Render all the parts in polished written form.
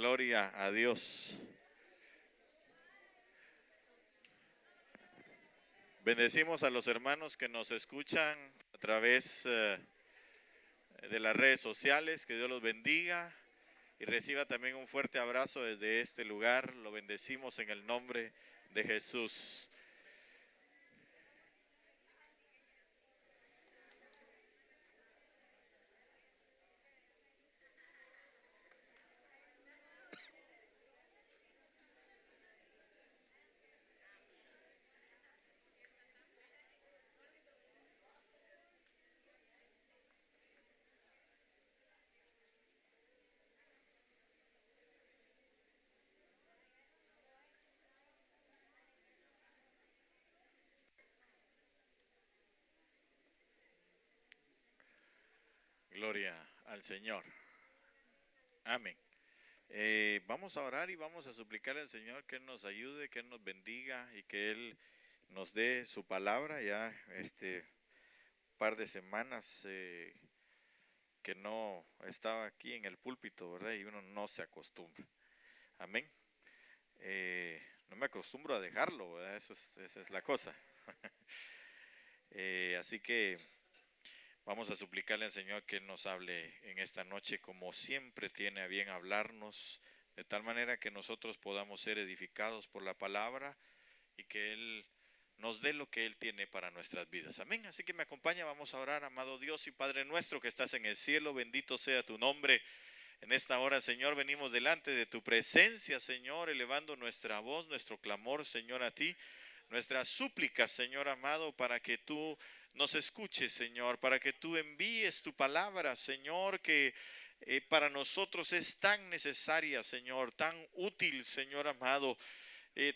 Gloria a Dios. Bendecimos a los hermanos que nos escuchan a través de las redes sociales. Que Dios los bendiga y reciba también un fuerte abrazo desde este lugar. Lo bendecimos en el nombre de Jesús. Gloria al Señor. Amén. Vamos a orar y vamos a suplicarle al Señor que Él nos ayude, que Él nos bendiga y que Él nos dé su palabra. Ya par de semanas que no estaba aquí en el púlpito, ¿verdad? Y uno no se acostumbra. Amén. No me acostumbro a dejarlo, ¿verdad? Esa es la cosa. Así que vamos a suplicarle al Señor que Él nos hable en esta noche como siempre tiene a bien hablarnos, de tal manera que nosotros podamos ser edificados por la palabra y que Él nos dé lo que Él tiene para nuestras vidas. Amén. Así que me acompaña, vamos a orar. Amado Dios y Padre nuestro que estás en el cielo, bendito sea tu nombre. En esta hora, Señor, venimos delante de tu presencia, Señor, elevando nuestra voz, nuestro clamor, Señor, a ti, nuestras súplicas, Señor amado, para que tú nos escuches, Señor, para que tú envíes tu palabra, Señor, que para nosotros es tan necesaria, Señor, tan útil, Señor amado.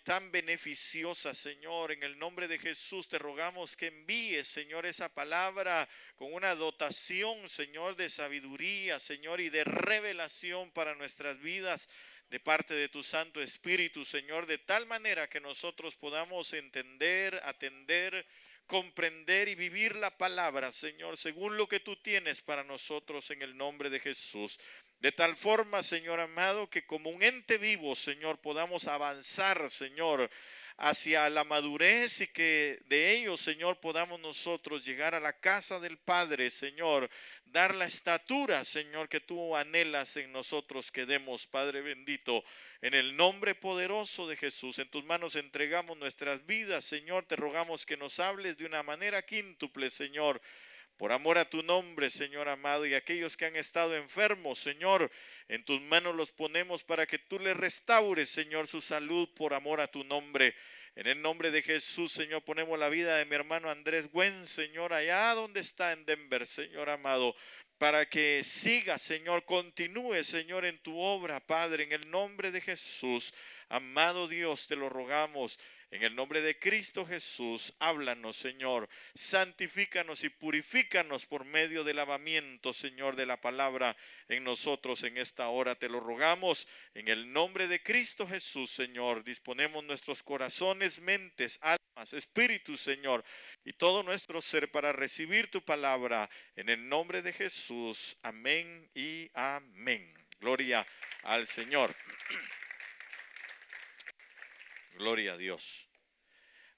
Tan beneficiosa, Señor. En el nombre de Jesús te rogamos que envíes, Señor, esa palabra con una dotación, Señor, de sabiduría, Señor, y de revelación para nuestras vidas de parte de tu Santo Espíritu, Señor, de tal manera que nosotros podamos entender, atender, comprender y vivir la palabra, Señor, según lo que tú tienes para nosotros en el nombre de Jesús. De tal forma, Señor amado, que como un ente vivo, Señor, podamos avanzar, Señor, hacia la madurez y que de ello, Señor, podamos nosotros llegar a la casa del Padre, Señor, dar la estatura, Señor, que tú anhelas en nosotros que demos, Padre bendito, en el nombre poderoso de Jesús. En tus manos entregamos nuestras vidas, Señor, te rogamos que nos hables de una manera quíntuple, Señor, por amor a tu nombre, Señor amado, y aquellos que han estado enfermos, Señor, en tus manos los ponemos para que tú les restaures, Señor, su salud por amor a tu nombre. En el nombre de Jesús, Señor, ponemos la vida de mi hermano Andrés Gwen, Señor, allá donde está en Denver, Señor amado, para que siga, Señor, continúe, Señor, en tu obra, Padre, en el nombre de Jesús. Amado Dios, te lo rogamos. En el nombre de Cristo Jesús, háblanos, Señor, santifícanos y purifícanos por medio del lavamiento, Señor, de la palabra en nosotros en esta hora. Te lo rogamos en el nombre de Cristo Jesús, Señor. Disponemos nuestros corazones, mentes, almas, espíritus, Señor, y todo nuestro ser para recibir tu palabra en el nombre de Jesús. Amén y amén. Gloria al Señor. Gloria a Dios.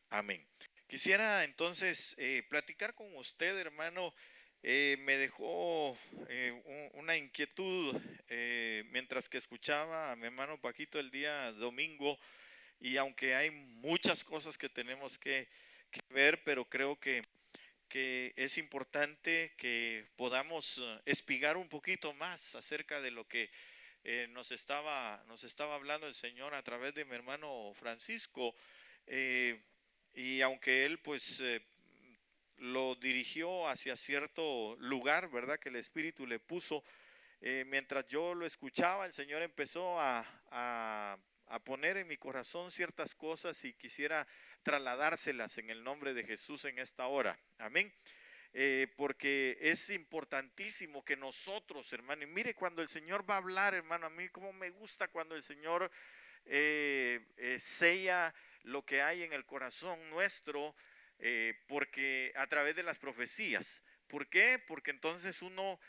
Amén. Quisiera entonces platicar con usted, hermano. Me dejó una inquietud mientras que escuchaba a mi hermano Paquito el día domingo, y aunque hay muchas cosas que tenemos que ver, pero creo que es importante que podamos espigar un poquito más acerca de lo que nos estaba hablando el Señor a través de mi hermano Francisco. Y aunque él pues lo dirigió hacia cierto lugar, ¿verdad?, que el Espíritu le puso, mientras yo lo escuchaba, el Señor empezó a poner en mi corazón ciertas cosas y quisiera trasladárselas en el nombre de Jesús en esta hora. Amén. Porque es importantísimo que nosotros, hermano, y mire, cuando el Señor va a hablar, hermano, a mí como me gusta cuando el Señor sella lo que hay en el corazón nuestro, porque a través de las profecías. ¿Por qué? Porque entonces uno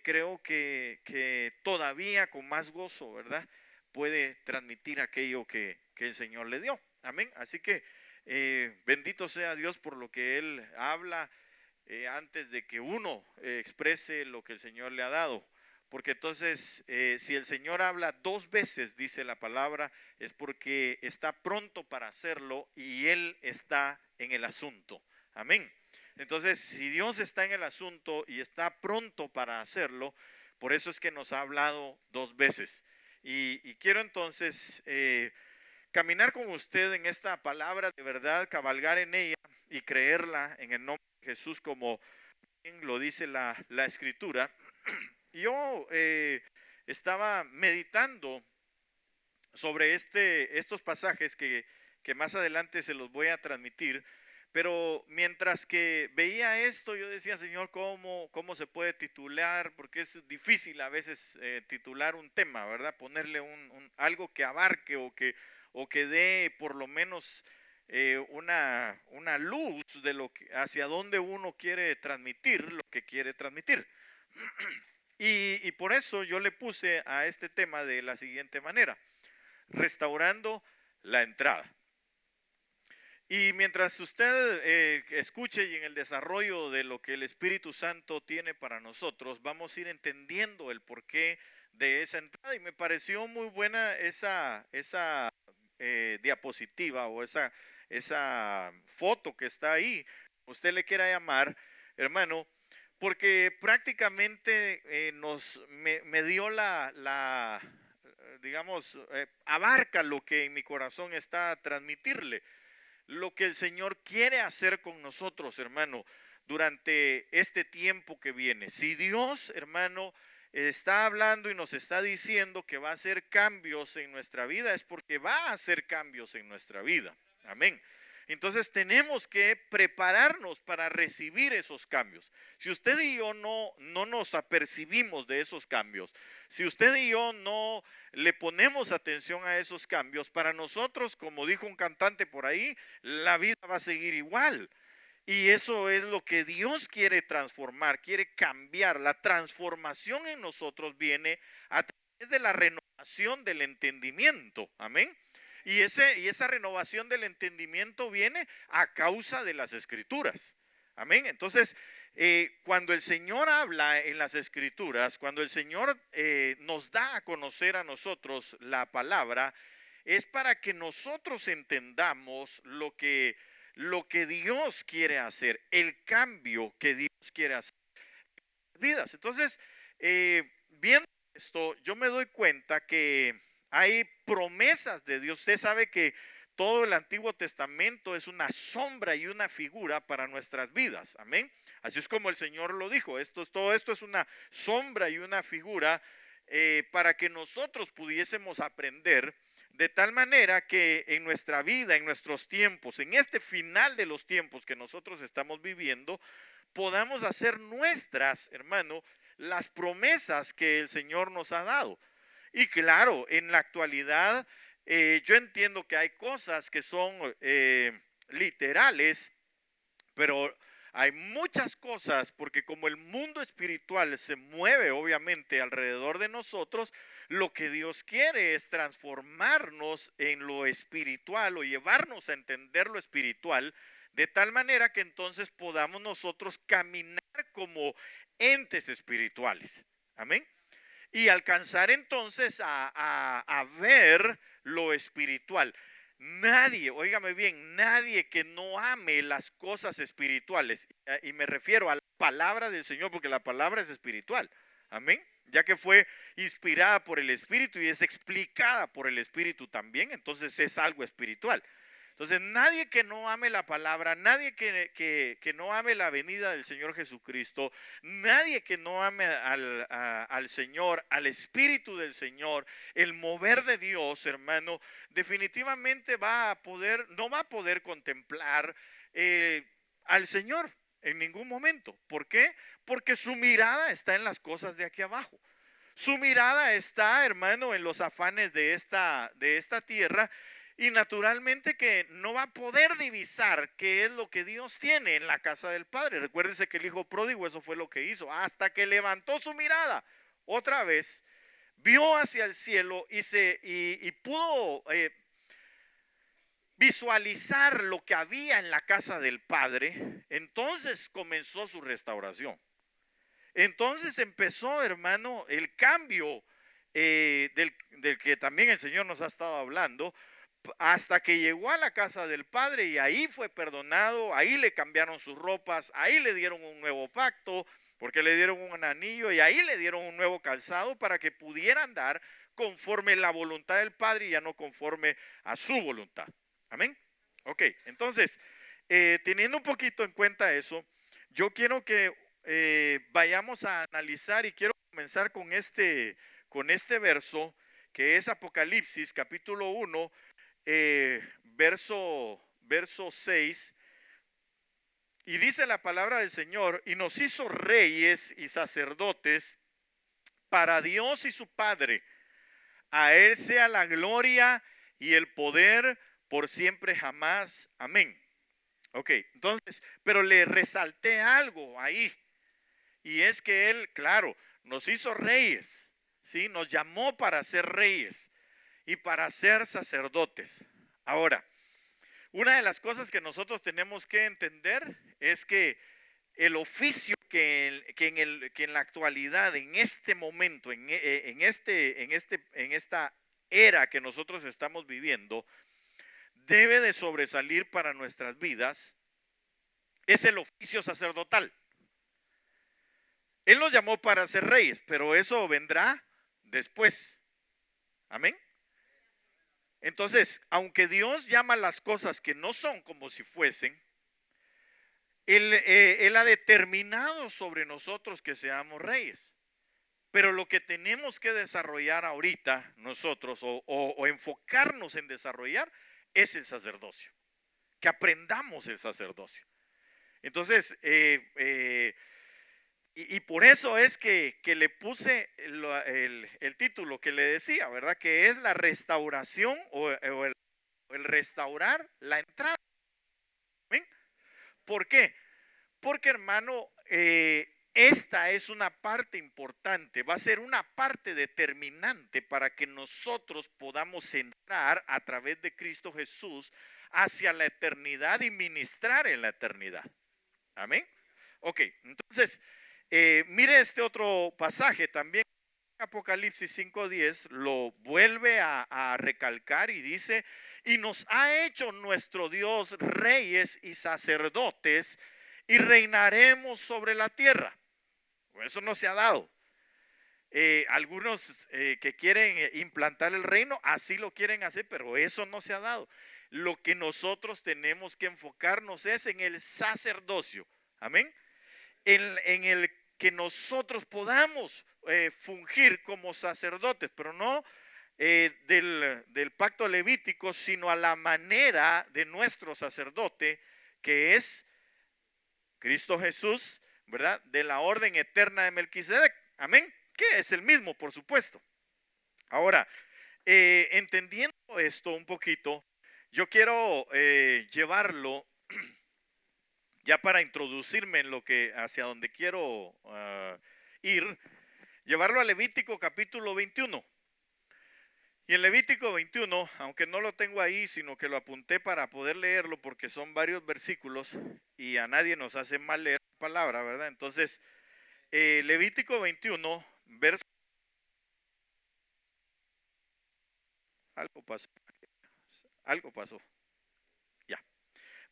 creo que todavía con más gozo, ¿verdad?, puede transmitir aquello que el Señor le dio. Amén. Así que bendito sea Dios por lo que Él habla antes de que uno exprese lo que el Señor le ha dado. Porque entonces, si el Señor habla 2 veces, dice la palabra, es porque está pronto para hacerlo y Él está en el asunto. Amén. Entonces, si Dios está en el asunto y está pronto para hacerlo, por eso es que nos ha hablado 2 veces. Y quiero entonces caminar con usted en esta palabra de verdad, cabalgar en ella y creerla en el nombre de Jesús como bien lo dice la Escritura. Yo estaba meditando sobre estos pasajes que más adelante se los voy a transmitir, pero mientras que veía esto, yo decía, Señor, ¿cómo se puede titular? Porque es difícil a veces titular un tema, ¿verdad? Ponerle algo que abarque o que dé por lo menos una luz de hacia dónde uno quiere transmitir lo que quiere transmitir. Y por eso yo le puse a este tema de la siguiente manera: restaurando la entrada. Y mientras usted escuche y en el desarrollo de lo que el Espíritu Santo tiene para nosotros, vamos a ir entendiendo el porqué de esa entrada. Y me pareció muy buena esa diapositiva o esa foto que está ahí, usted le quiera llamar, hermano, porque prácticamente me dio digamos, abarca lo que en mi corazón está a transmitirle, lo que el Señor quiere hacer con nosotros, hermano, durante este tiempo que viene. Si Dios, hermano, está hablando y nos está diciendo que va a hacer cambios en nuestra vida, es porque va a hacer cambios en nuestra vida. Amén. Entonces tenemos que prepararnos para recibir esos cambios. Si usted y yo no nos apercibimos de esos cambios, si usted y yo no le ponemos atención a esos cambios, para nosotros, como dijo un cantante por ahí, la vida va a seguir igual. Y eso es lo que Dios quiere transformar, quiere cambiar. La transformación en nosotros viene a través de la renovación del entendimiento. Amén. Y esa renovación del entendimiento viene a causa de las Escrituras. Amén. Entonces, cuando el Señor habla en las Escrituras, cuando el Señor nos da a conocer a nosotros la palabra, es para que nosotros entendamos lo que Dios quiere hacer, el cambio que Dios quiere hacer en las vidas. Entonces, viendo esto, yo me doy cuenta que hay promesas de Dios. Usted sabe que todo el Antiguo Testamento es una sombra y una figura para nuestras vidas. Amén. Así es como el Señor lo dijo. Todo esto es una sombra y una figura para que nosotros pudiésemos aprender, de tal manera que en nuestra vida, en nuestros tiempos, en este final de los tiempos que nosotros estamos viviendo, podamos hacer nuestras, hermano, las promesas que el Señor nos ha dado. Y claro, en la actualidad yo entiendo que hay cosas que son literales, pero hay muchas cosas, porque como el mundo espiritual se mueve obviamente alrededor de nosotros, lo que Dios quiere es transformarnos en lo espiritual o llevarnos a entender lo espiritual, de tal manera que entonces podamos nosotros caminar como entes espirituales. Amén. Y alcanzar entonces a ver lo espiritual. Nadie, óigame bien, nadie que no ame las cosas espirituales, y me refiero a la palabra del Señor, porque la palabra es espiritual, amén, ya que fue inspirada por el Espíritu y es explicada por el Espíritu también, entonces es algo espiritual. Entonces nadie que no ame la palabra, nadie que no ame la venida del Señor Jesucristo, nadie que no ame al Señor, al Espíritu del Señor, el mover de Dios, hermano, definitivamente no va a poder contemplar al Señor en ningún momento. ¿Por qué? Porque su mirada está en las cosas de aquí abajo. Su mirada está, hermano, en los afanes de esta tierra. Y naturalmente que no va a poder divisar qué es lo que Dios tiene en la casa del Padre. Recuérdese que el hijo pródigo eso fue lo que hizo. Hasta que levantó su mirada otra vez, vio hacia el cielo y pudo visualizar lo que había en la casa del Padre, entonces comenzó su restauración. Entonces empezó, hermano, el cambio del que también el Señor nos ha estado hablando, hasta que llegó a la casa del Padre y ahí fue perdonado, ahí le cambiaron sus ropas, ahí le dieron un nuevo pacto, porque le dieron un anillo y ahí le dieron un nuevo calzado para que pudiera andar conforme la voluntad del Padre y ya no conforme a su voluntad. Amén. Ok, entonces, teniendo un poquito en cuenta eso, yo quiero que vayamos a analizar y quiero comenzar con este verso que es Apocalipsis capítulo 1, verso 6, y dice la palabra del Señor: y nos hizo reyes y sacerdotes para Dios y su Padre. A Él sea la gloria y el poder por siempre jamás. Amén. Ok, entonces, pero le resalté algo ahí, y es que Él, claro, nos hizo reyes, ¿sí? Nos llamó para ser reyes y para ser sacerdotes. Ahora, una de las cosas que nosotros tenemos que entender es que el oficio que en la actualidad, en este momento, en esta era que nosotros estamos viviendo, debe de sobresalir para nuestras vidas, es el oficio sacerdotal. Él nos llamó para ser reyes, pero eso vendrá después. Amén. Entonces, aunque Dios llama las cosas que no son como si fuesen, Él ha determinado sobre nosotros que seamos reyes. Pero lo que tenemos que desarrollar ahorita nosotros o enfocarnos en desarrollar es el sacerdocio. Que aprendamos el sacerdocio. Entonces, y por eso es que le puse el título que le decía, ¿verdad? Que es la restauración o el restaurar la entrada. ¿Ven? ¿Por qué? Porque, hermano, esta es una parte importante, va a ser una parte determinante para que nosotros podamos entrar a través de Cristo Jesús hacia la eternidad y ministrar en la eternidad. Amén. Ok, entonces, mire este otro pasaje también. Apocalipsis 5:10 lo vuelve a recalcar y dice: y nos ha hecho nuestro Dios reyes y sacerdotes y reinaremos sobre la tierra. Eso no se ha dado. Algunos que quieren implantar el reino así lo quieren hacer, pero eso no se ha dado. Lo que nosotros tenemos que enfocarnos es en el sacerdocio. Amén. En el que nosotros podamos fungir como sacerdotes, pero no del pacto levítico, sino a la manera de nuestro sacerdote, que es Cristo Jesús, ¿verdad? De la orden eterna de Melquisedec. Amén. Que es el mismo, por supuesto. Ahora, entendiendo esto un poquito, yo quiero llevarlo ya para introducirme en lo que hacia donde quiero ir, llevarlo a Levítico capítulo 21. Y en Levítico 21, aunque no lo tengo ahí, sino que lo apunté para poder leerlo porque son varios versículos y a nadie nos hace mal leer la palabra, ¿verdad? Entonces, Levítico 21, verso... Algo pasó. Ya.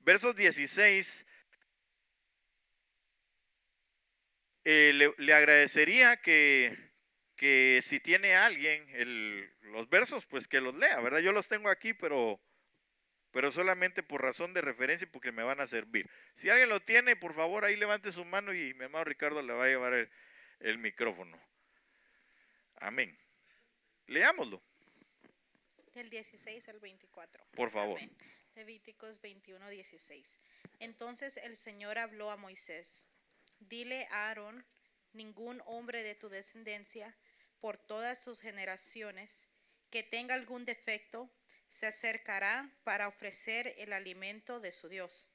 Versos 16. Le agradecería que si tiene alguien los versos, pues que los lea, ¿verdad? Yo los tengo aquí, pero solamente por razón de referencia y porque me van a servir. Si alguien lo tiene, por favor, ahí levante su mano y mi hermano Ricardo le va a llevar el micrófono. Amén. Leámoslo. Del 16 al 24. Por favor. Amén. Levíticos 21:16. Entonces el Señor habló a Moisés: dile a Aarón: ningún hombre de tu descendencia, por todas sus generaciones, que tenga algún defecto, se acercará para ofrecer el alimento de su Dios.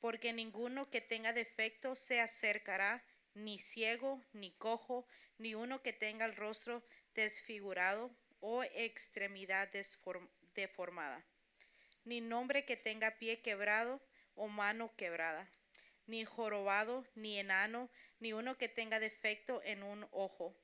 Porque ninguno que tenga defecto se acercará, ni ciego, ni cojo, ni uno que tenga el rostro desfigurado o extremidad deformada, ni nombre que tenga pie quebrado o mano quebrada, ni jorobado, ni enano, ni uno que tenga defecto en un ojo,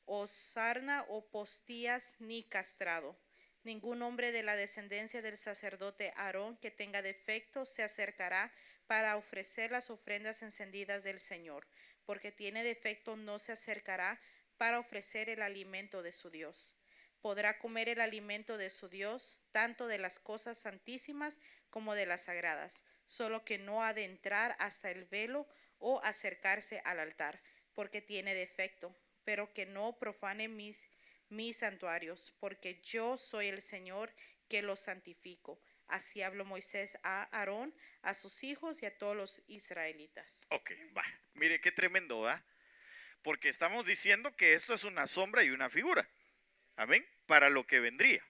o sarna o postillas, ni castrado. Ningún hombre de la descendencia del sacerdote Aarón que tenga defecto se acercará para ofrecer las ofrendas encendidas del Señor, porque tiene defecto no se acercará para ofrecer el alimento de su Dios. Podrá comer el alimento de su Dios, tanto de las cosas santísimas como de las sagradas, solo que no ha de entrar hasta el velo o acercarse al altar, porque tiene defecto, pero que no profane mis santuarios, porque yo soy el Señor que los santifico. Así habló Moisés a Aarón, a sus hijos y a todos los israelitas. Ok, va. Mire qué tremendo, ¿va? Porque estamos diciendo que esto es una sombra y una figura. Amén. Para lo que vendría.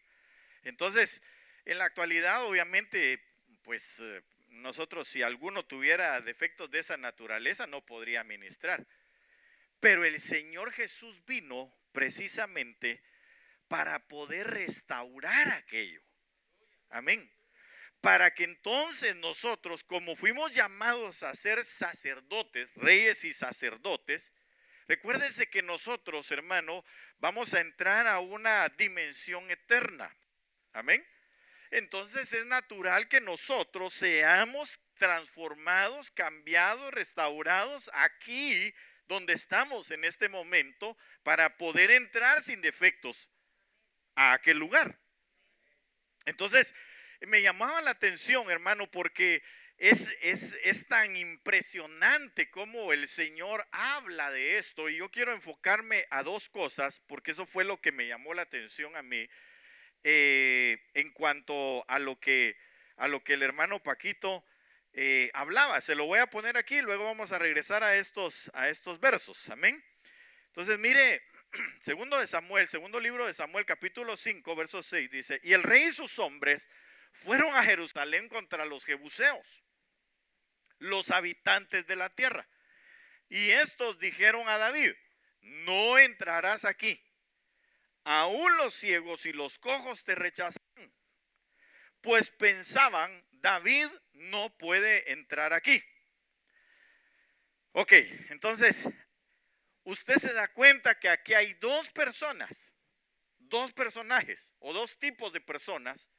Entonces, en la actualidad, obviamente, pues nosotros, si alguno tuviera defectos de esa naturaleza, no podría ministrar. Pero el Señor Jesús vino precisamente para poder restaurar aquello. Amén. Para que entonces nosotros, como fuimos llamados a ser sacerdotes, reyes y sacerdotes, recuérdense que nosotros, hermano, vamos a entrar a una dimensión eterna. Amén. Entonces es natural que nosotros seamos transformados, cambiados, restaurados aquí donde estamos en este momento para poder entrar sin defectos a aquel lugar. Entonces me llamaba la atención, hermano, porque es tan impresionante cómo el Señor habla de esto, y yo quiero enfocarme a dos cosas porque eso fue lo que me llamó la atención a mí en cuanto a lo que el hermano Paquito hablaba. Se lo voy a poner aquí, luego vamos a regresar a estos versos. Amén. Entonces mire, segundo libro de Samuel, capítulo 5, verso 6 dice: y el rey y sus hombres fueron a Jerusalén contra los jebuseos, los habitantes de la tierra. Y estos dijeron a David: no entrarás aquí, aún los ciegos y los cojos te rechazan. Pues pensaban: David no puede entrar aquí. Ok, entonces usted se da cuenta que aquí hay dos personajes o dos tipos de personas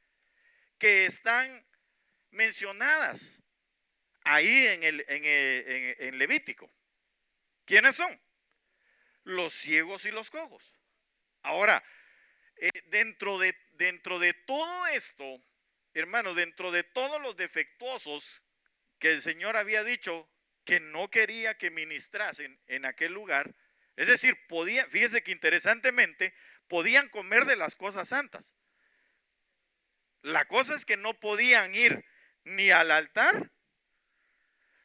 que están mencionadas ahí en Levítico. ¿Quiénes son? Los ciegos y los cojos. Ahora, dentro de todo esto, hermano, dentro de todos los defectuosos que el Señor había dicho que no quería que ministrasen en aquel lugar, es decir, fíjese que interesantemente, podían comer de las cosas santas. La cosa es que no podían ir ni al altar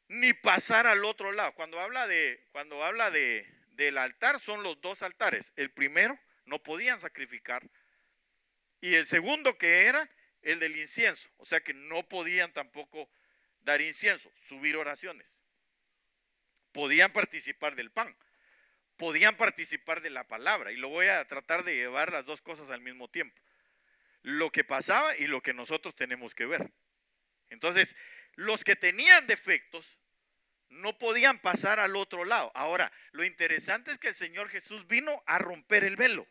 ni pasar al otro lado. Cuando habla del altar, son los dos altares. El primero no podían sacrificar, y el segundo, que era el del incienso, o sea que no podían tampoco dar incienso, subir oraciones. Podían participar del pan, podían participar de la palabra, y lo voy a tratar de llevar las dos cosas al mismo tiempo: lo que pasaba y lo que nosotros tenemos que ver. Entonces, los que tenían defectos no podían pasar al otro lado. Ahora, lo interesante es que el Señor Jesús vino a romper el velo.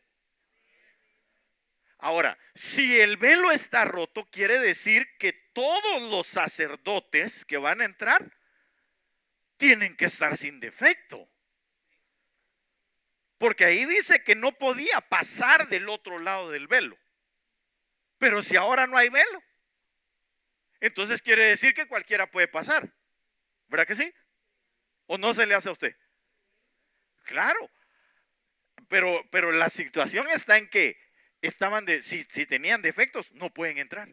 Ahora, si el velo está roto, quiere decir que todos los sacerdotes que van a entrar tienen que estar sin defecto. Porque ahí dice que no podía pasar del otro lado del velo. Pero si ahora no hay velo, entonces quiere decir que cualquiera puede pasar. ¿Verdad que sí? ¿O no se le hace a usted? Claro. Pero la situación está en que si tenían defectos, no pueden entrar.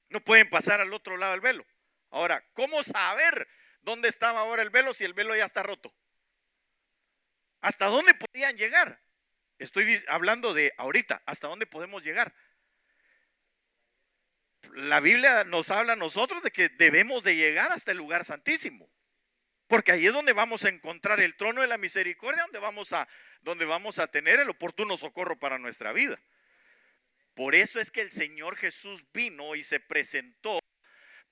No pueden pasar al otro lado del velo. Ahora, ¿cómo saber dónde estaba ahora el velo si el velo ya está roto? ¿Hasta dónde podían llegar? Estoy hablando de ahorita, ¿hasta dónde podemos llegar? La Biblia nos habla a nosotros de que debemos de llegar hasta el lugar santísimo, porque ahí es donde vamos a encontrar el trono de la misericordia, donde vamos a donde vamos a tener el oportuno socorro para nuestra vida. Por eso es que el Señor Jesús vino y se presentó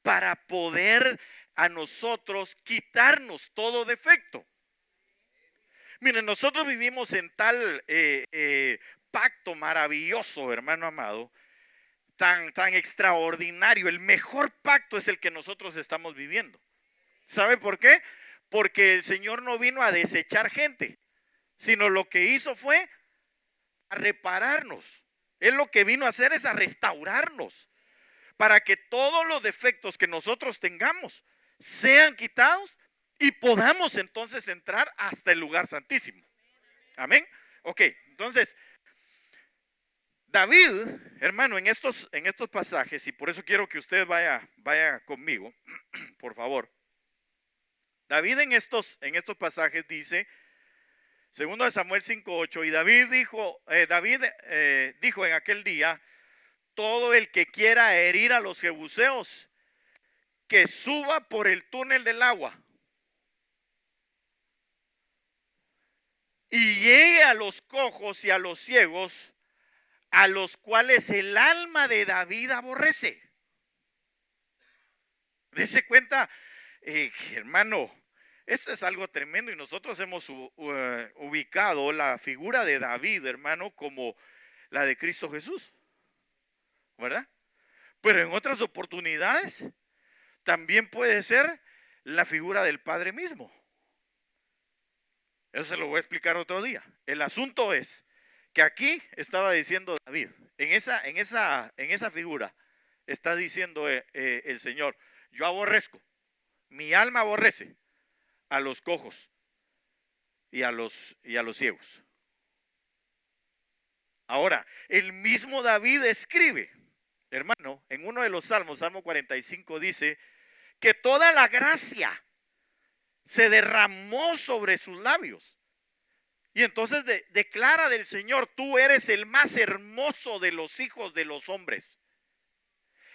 para poder a nosotros quitarnos todo defecto. Miren, nosotros vivimos en tal pacto maravilloso, hermano amado, tan extraordinario. El mejor pacto es el que nosotros estamos viviendo. ¿Sabe por qué? Porque el Señor no vino a desechar gente, sino lo que hizo fue a repararnos. Él lo que vino a hacer es a restaurarnos, para que todos los defectos que nosotros tengamos sean quitados y podamos entonces entrar hasta el lugar santísimo. Amén. Ok, entonces David, hermano, en estos pasajes, y por eso quiero que usted vaya conmigo, por favor. David en estos pasajes dice, segundo de Samuel 5:8, y David dijo en aquel día: todo el que quiera herir a los jebuseos, que suba por el túnel del agua y llegue a los cojos y a los ciegos, a los cuales el alma de David aborrece. Dese cuenta, hermano, esto es algo tremendo, y nosotros hemos ubicado la figura de David, hermano, como la de Cristo Jesús, ¿verdad? Pero en otras oportunidades también puede ser la figura del Padre mismo. Eso se lo voy a explicar otro día. El asunto es que aquí estaba diciendo David, en esa figura está diciendo el Señor: yo aborrezco, mi alma aborrece a los cojos y a los ciegos. Ahora, el mismo David escribe, hermano, en uno de los salmos, Salmo 45, dice que toda la gracia se derramó sobre sus labios. Y entonces declara del Señor: tú eres el más hermoso de los hijos de los hombres.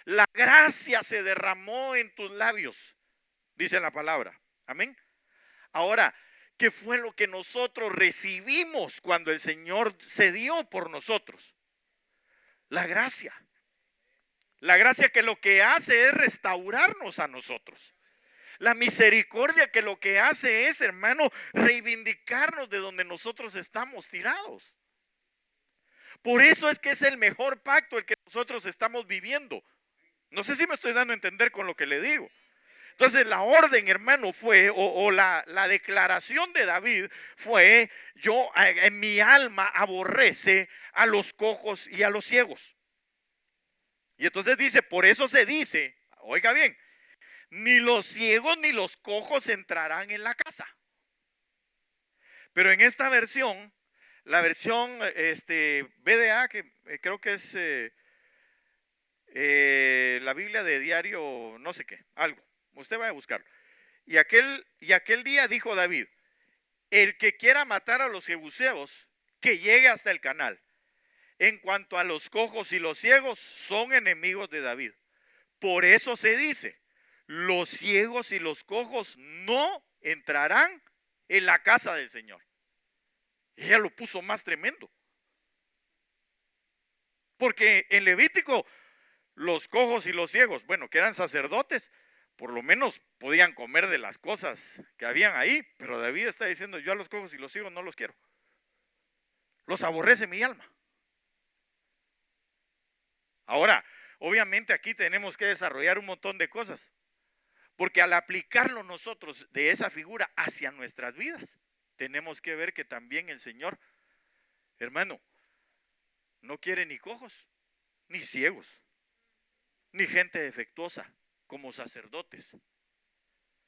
La gracia se derramó en tus labios, dice la palabra. Amén. Ahora, ¿qué fue lo que nosotros recibimos cuando el Señor se dio por nosotros? La gracia. La gracia que lo que hace es restaurarnos a nosotros. La misericordia que lo que hace es, hermano, reivindicarnos de donde nosotros estamos tirados. Por eso es que es el mejor pacto el que nosotros estamos viviendo. No sé si me estoy dando a entender con lo que le digo. Entonces la orden, hermano, fue, la declaración de David fue: yo en mi alma aborrece a los cojos y a los ciegos. Y entonces dice, por eso se dice, oiga bien, ni los ciegos ni los cojos entrarán en la casa. Pero en esta versión, la versión BDA, que creo que es la Biblia de diario, no sé qué, algo, usted vaya a buscarlo. Y aquel día dijo David: el que quiera matar a los jebuseos, que llegue hasta el canal. En cuanto a los cojos y los ciegos, son enemigos de David. Por eso se dice: los ciegos y los cojos no entrarán en la casa del Señor. Ella lo puso más tremendo. Porque en Levítico, los cojos y los ciegos, bueno, que eran sacerdotes, por lo menos podían comer de las cosas que habían ahí. Pero David está diciendo: yo a los cojos y los ciegos no los quiero. Los aborrece mi alma. Ahora, obviamente aquí tenemos que desarrollar un montón de cosas, porque al aplicarlo nosotros de esa figura hacia nuestras vidas, tenemos que ver que también el Señor, hermano, no quiere ni cojos, ni ciegos, ni gente defectuosa como sacerdotes.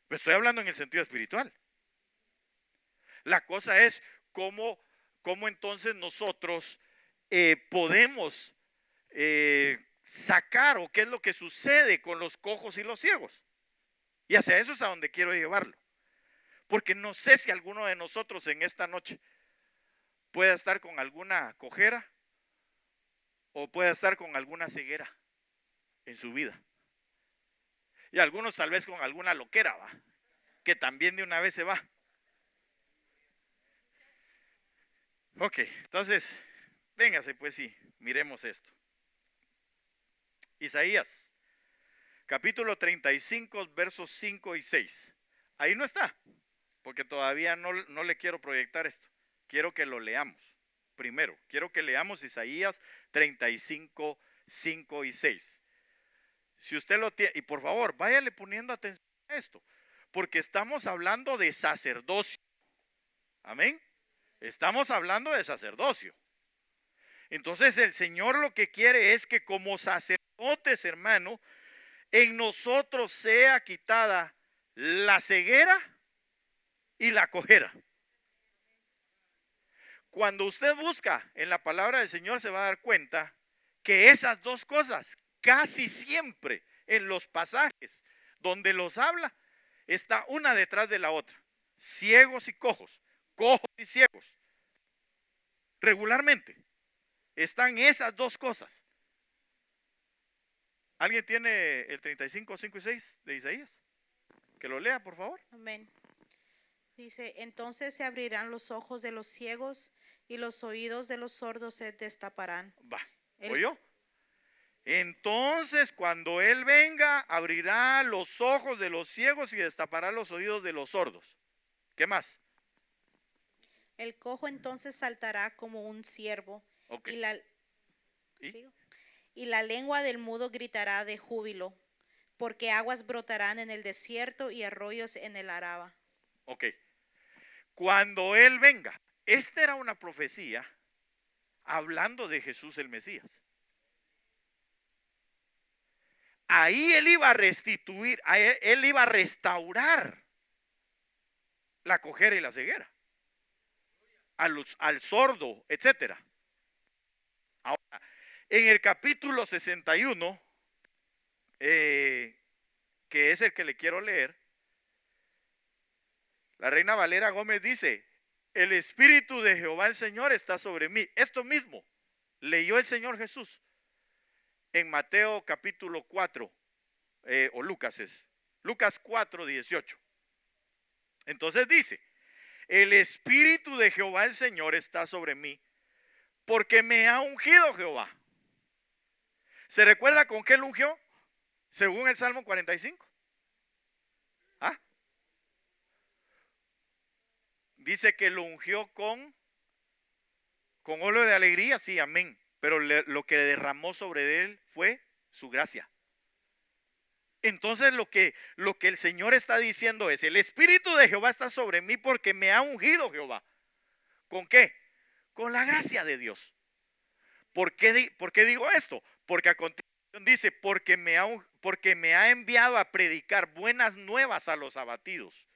Me estoy hablando en el sentido espiritual. La cosa es cómo entonces nosotros podemos sacar, o qué es lo que sucede con los cojos y los ciegos. Y hacia eso es a donde quiero llevarlo. Porque no sé si alguno de nosotros en esta noche pueda estar con alguna cojera o pueda estar con alguna ceguera en su vida. Y algunos tal vez con alguna loquera, ¿va?, que también de una vez se va. Ok, entonces, véngase pues sí, miremos esto. Isaías, capítulo 35, versos 5 y 6. Ahí no está, porque todavía no le quiero proyectar esto. Quiero que lo leamos. Primero, quiero que leamos Isaías 35, 5 y 6. Si usted lo tiene, y por favor, váyale poniendo atención a esto, porque estamos hablando de sacerdocio. Amén. Estamos hablando de sacerdocio. Entonces el Señor lo que quiere es que como sacerdotes, hermano, en nosotros sea quitada la ceguera y la cojera. Cuando usted busca en la palabra del Señor se va a dar cuenta que esas dos cosas casi siempre en los pasajes donde los habla está una detrás de la otra. Ciegos y cojos, cojos y ciegos. Regularmente están esas dos cosas. ¿Alguien tiene el 35, 5 y 6 de Isaías? Que lo lea, por favor. Amén. Dice, entonces se abrirán los ojos de los ciegos y los oídos de los sordos se destaparán. Va, ¿oyó? Entonces cuando Él venga, abrirá los ojos de los ciegos y destapará los oídos de los sordos. ¿Qué más? El cojo entonces saltará como un ciervo. Okay. Y la lengua del mudo gritará de júbilo, porque aguas brotarán en el desierto y arroyos en el Araba. Ok. Cuando Él venga, esta era una profecía hablando de Jesús el Mesías. Ahí Él iba a restituir, Él iba a restaurar la cojera y la ceguera, al sordo, etcétera. Ahora, en el capítulo 61, que es el que le quiero leer, la Reina Valera Gómez dice, el Espíritu de Jehová el Señor está sobre mí. Esto mismo leyó el Señor Jesús en Mateo capítulo 4, o Lucas 4, 18. Entonces dice, el Espíritu de Jehová el Señor está sobre mí, porque me ha ungido Jehová. ¿Se recuerda con qué lo ungió? Según el Salmo 45. ¿Ah? Dice que lo ungió con óleo de alegría, sí, amén. Pero lo que derramó sobre él fue su gracia. Entonces lo que el Señor está diciendo es, el Espíritu de Jehová está sobre mí porque me ha ungido Jehová. ¿Con qué? Con la gracia de Dios. ¿Por qué digo esto? Porque a continuación dice, porque me ha enviado a predicar buenas nuevas a los abatidos,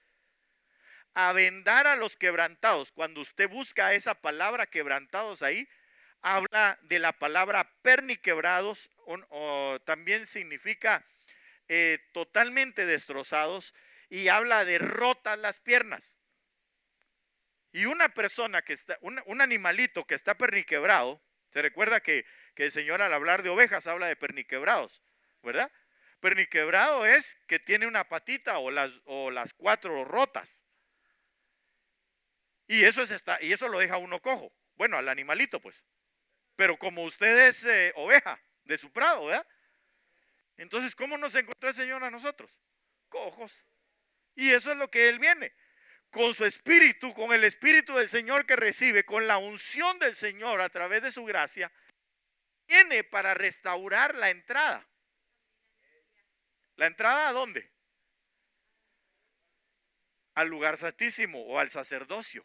a vendar a los quebrantados. Cuando usted busca esa palabra quebrantados ahí, habla de la palabra perniquebrados, o también significa totalmente destrozados, y habla de rotas las piernas. Y una persona que está, un animalito que está perniquebrado, se recuerda que el Señor al hablar de ovejas habla de perniquebrados, ¿verdad? Perniquebrado es que tiene una patita o las cuatro rotas. Y eso lo deja uno cojo. Bueno, al animalito pues. Pero como usted es oveja de su prado, ¿verdad? Entonces, ¿cómo nos encontró el Señor a nosotros? Cojos. Y eso es lo que Él viene. Con su espíritu, con el espíritu del Señor que recibe, con la unción del Señor a través de su gracia, viene para restaurar la entrada. ¿La entrada a dónde? Al lugar santísimo o al sacerdocio.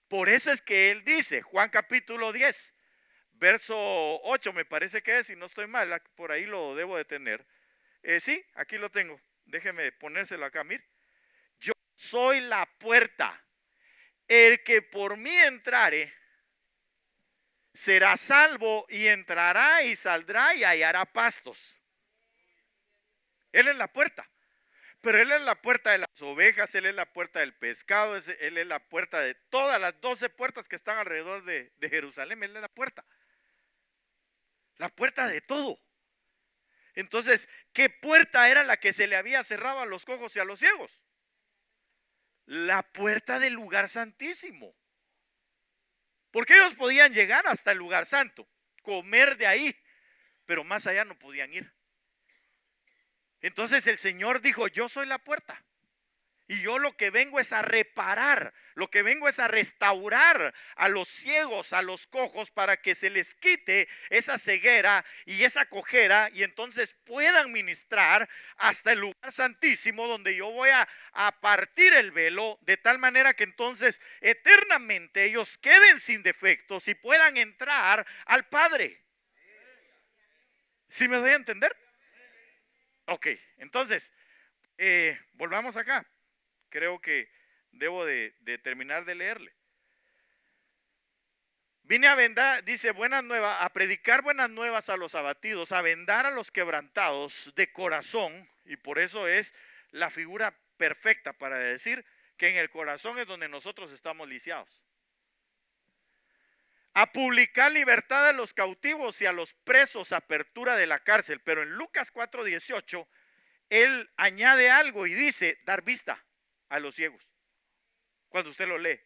Por eso es que Él dice, Juan capítulo 10, verso 8 me parece que es, si no estoy mal, por ahí lo debo de tener. Sí, aquí lo tengo, déjeme ponérselo acá, mire. Yo soy la puerta, el que por mí entrare será salvo y entrará y saldrá y hallará pastos. Él es la puerta. Pero Él es la puerta de las ovejas, Él es la puerta del pescado, Él es la puerta de todas las 12 puertas que están alrededor de Jerusalén. Él es la puerta de todo. Entonces, ¿qué puerta era la que se le había cerrado a los cojos y a los ciegos? La puerta del lugar santísimo. Porque ellos podían llegar hasta el lugar santo, comer de ahí, pero más allá no podían ir. Entonces el Señor dijo: yo soy la puerta. Y yo lo que vengo es a reparar, lo que vengo es a restaurar a los ciegos, a los cojos, para que se les quite esa ceguera y esa cojera, y entonces puedan ministrar hasta el lugar santísimo, donde yo voy a partir el velo, de tal manera que entonces eternamente ellos queden sin defectos y puedan entrar al Padre. ¿Sí me doy a entender? Ok, entonces volvamos acá. Creo que debo de terminar de leerle. Vine a vendar, dice, buenas nuevas, a predicar buenas nuevas a los abatidos, a vendar a los quebrantados de corazón. Y por eso es la figura perfecta para decir que en el corazón es donde nosotros estamos lisiados. A publicar libertad a los cautivos y a los presos, apertura de la cárcel. Pero en Lucas 4:18 él añade algo y dice: dar vista a los ciegos. Cuando usted lo lee,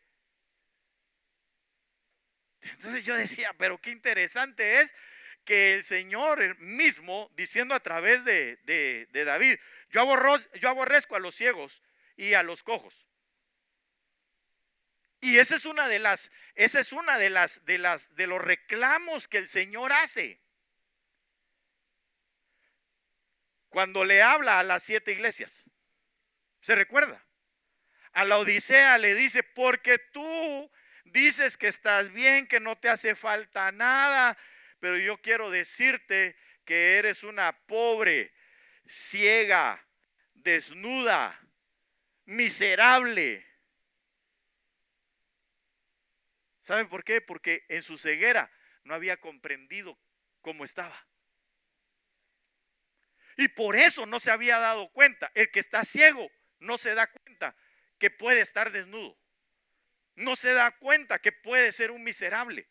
entonces yo decía, pero qué interesante es que el Señor mismo, diciendo a través de David: yo aborrezco a los ciegos y a los cojos. Y esa es una de los reclamos que el Señor hace cuando le habla a las 7 iglesias. ¿Se recuerda? A la Odisea le dice: porque tú dices que estás bien, que no te hace falta nada, pero yo quiero decirte que eres una pobre, ciega, desnuda, miserable. ¿Saben por qué? Porque en su ceguera no había comprendido cómo estaba. Y por eso no se había dado cuenta. El que está ciego no se da cuenta que puede estar desnudo. No se da cuenta que puede ser un miserable.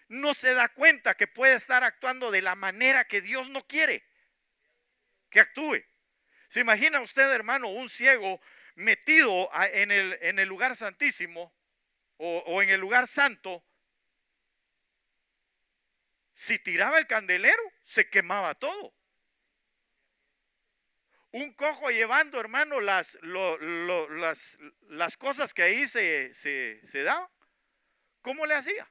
No se da cuenta que puede estar actuando de la manera que Dios no quiere que actúe. ¿Se imagina usted, hermano, un ciego metido en el lugar santísimo o en el lugar santo? Si tiraba el candelero, se quemaba todo. Un cojo llevando, hermano, las cosas que ahí se daban, ¿cómo le hacía?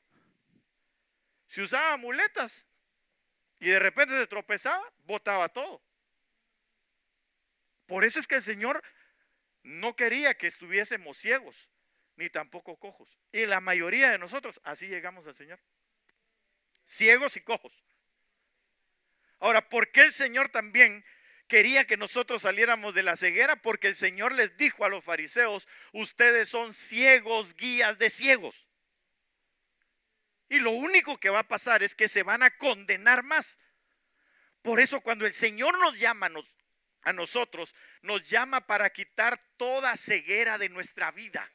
Si usaba muletas y de repente se tropezaba, botaba todo. Por eso es que el Señor no quería que estuviésemos ciegos, ni tampoco cojos. Y la mayoría de nosotros así llegamos al Señor: ciegos y cojos. Ahora, ¿por qué el Señor también quería que nosotros saliéramos de la ceguera? Porque el Señor les dijo a los fariseos: ustedes son ciegos, guías de ciegos. Y lo único que va a pasar es que se van a condenar más. Por eso cuando el Señor nos llama a nosotros, nos llama para quitar toda ceguera de nuestra vida,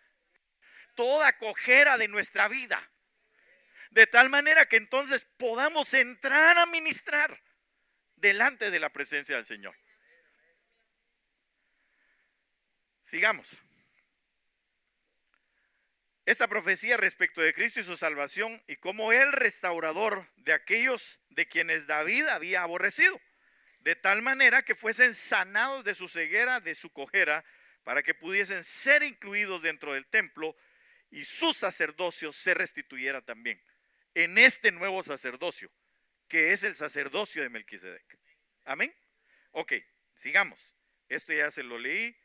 toda cojera de nuestra vida, de tal manera que entonces podamos entrar a ministrar delante de la presencia del Señor. Sigamos. Esta profecía respecto de Cristo y su salvación, y como el restaurador de aquellos de quienes David había aborrecido, de tal manera que fuesen sanados de su ceguera, de su cojera, para que pudiesen ser incluidos dentro del templo y su sacerdocio se restituyera también en este nuevo sacerdocio, que es el sacerdocio de Melquisedec. Amén. Ok, sigamos. Esto ya se lo leí.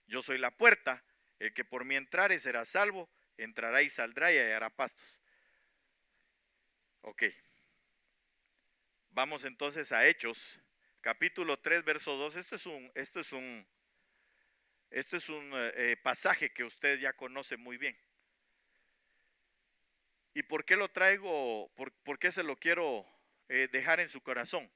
Yo soy la puerta, el que por mí entrare será salvo, entrará y saldrá y hallará pastos. Ok, vamos entonces a Hechos, capítulo 3, verso 2. Esto es un pasaje que usted ya conoce muy bien. ¿Y por qué lo traigo? ¿Por qué se lo quiero dejar en su corazón?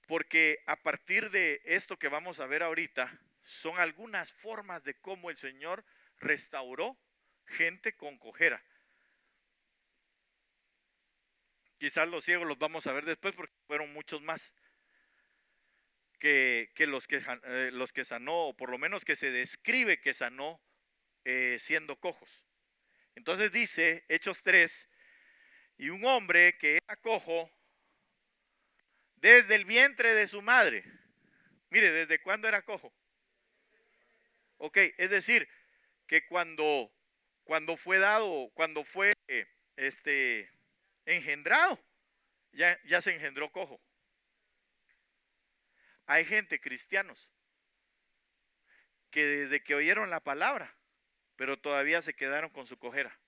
Porque a partir de esto que vamos a ver ahorita, son algunas formas de cómo el Señor restauró gente con cojera. Quizás los ciegos los vamos a ver después, porque fueron muchos más que los que sanó, o por lo menos que se describe que sanó siendo cojos. Entonces dice Hechos 3, y un hombre que era cojo desde el vientre de su madre. Mire, ¿desde cuándo era cojo? Ok, es decir, que cuando fue dado, cuando fue engendrado, ya se engendró cojo. Hay gente, cristianos, que desde que oyeron la palabra, pero todavía se quedaron con su cojera.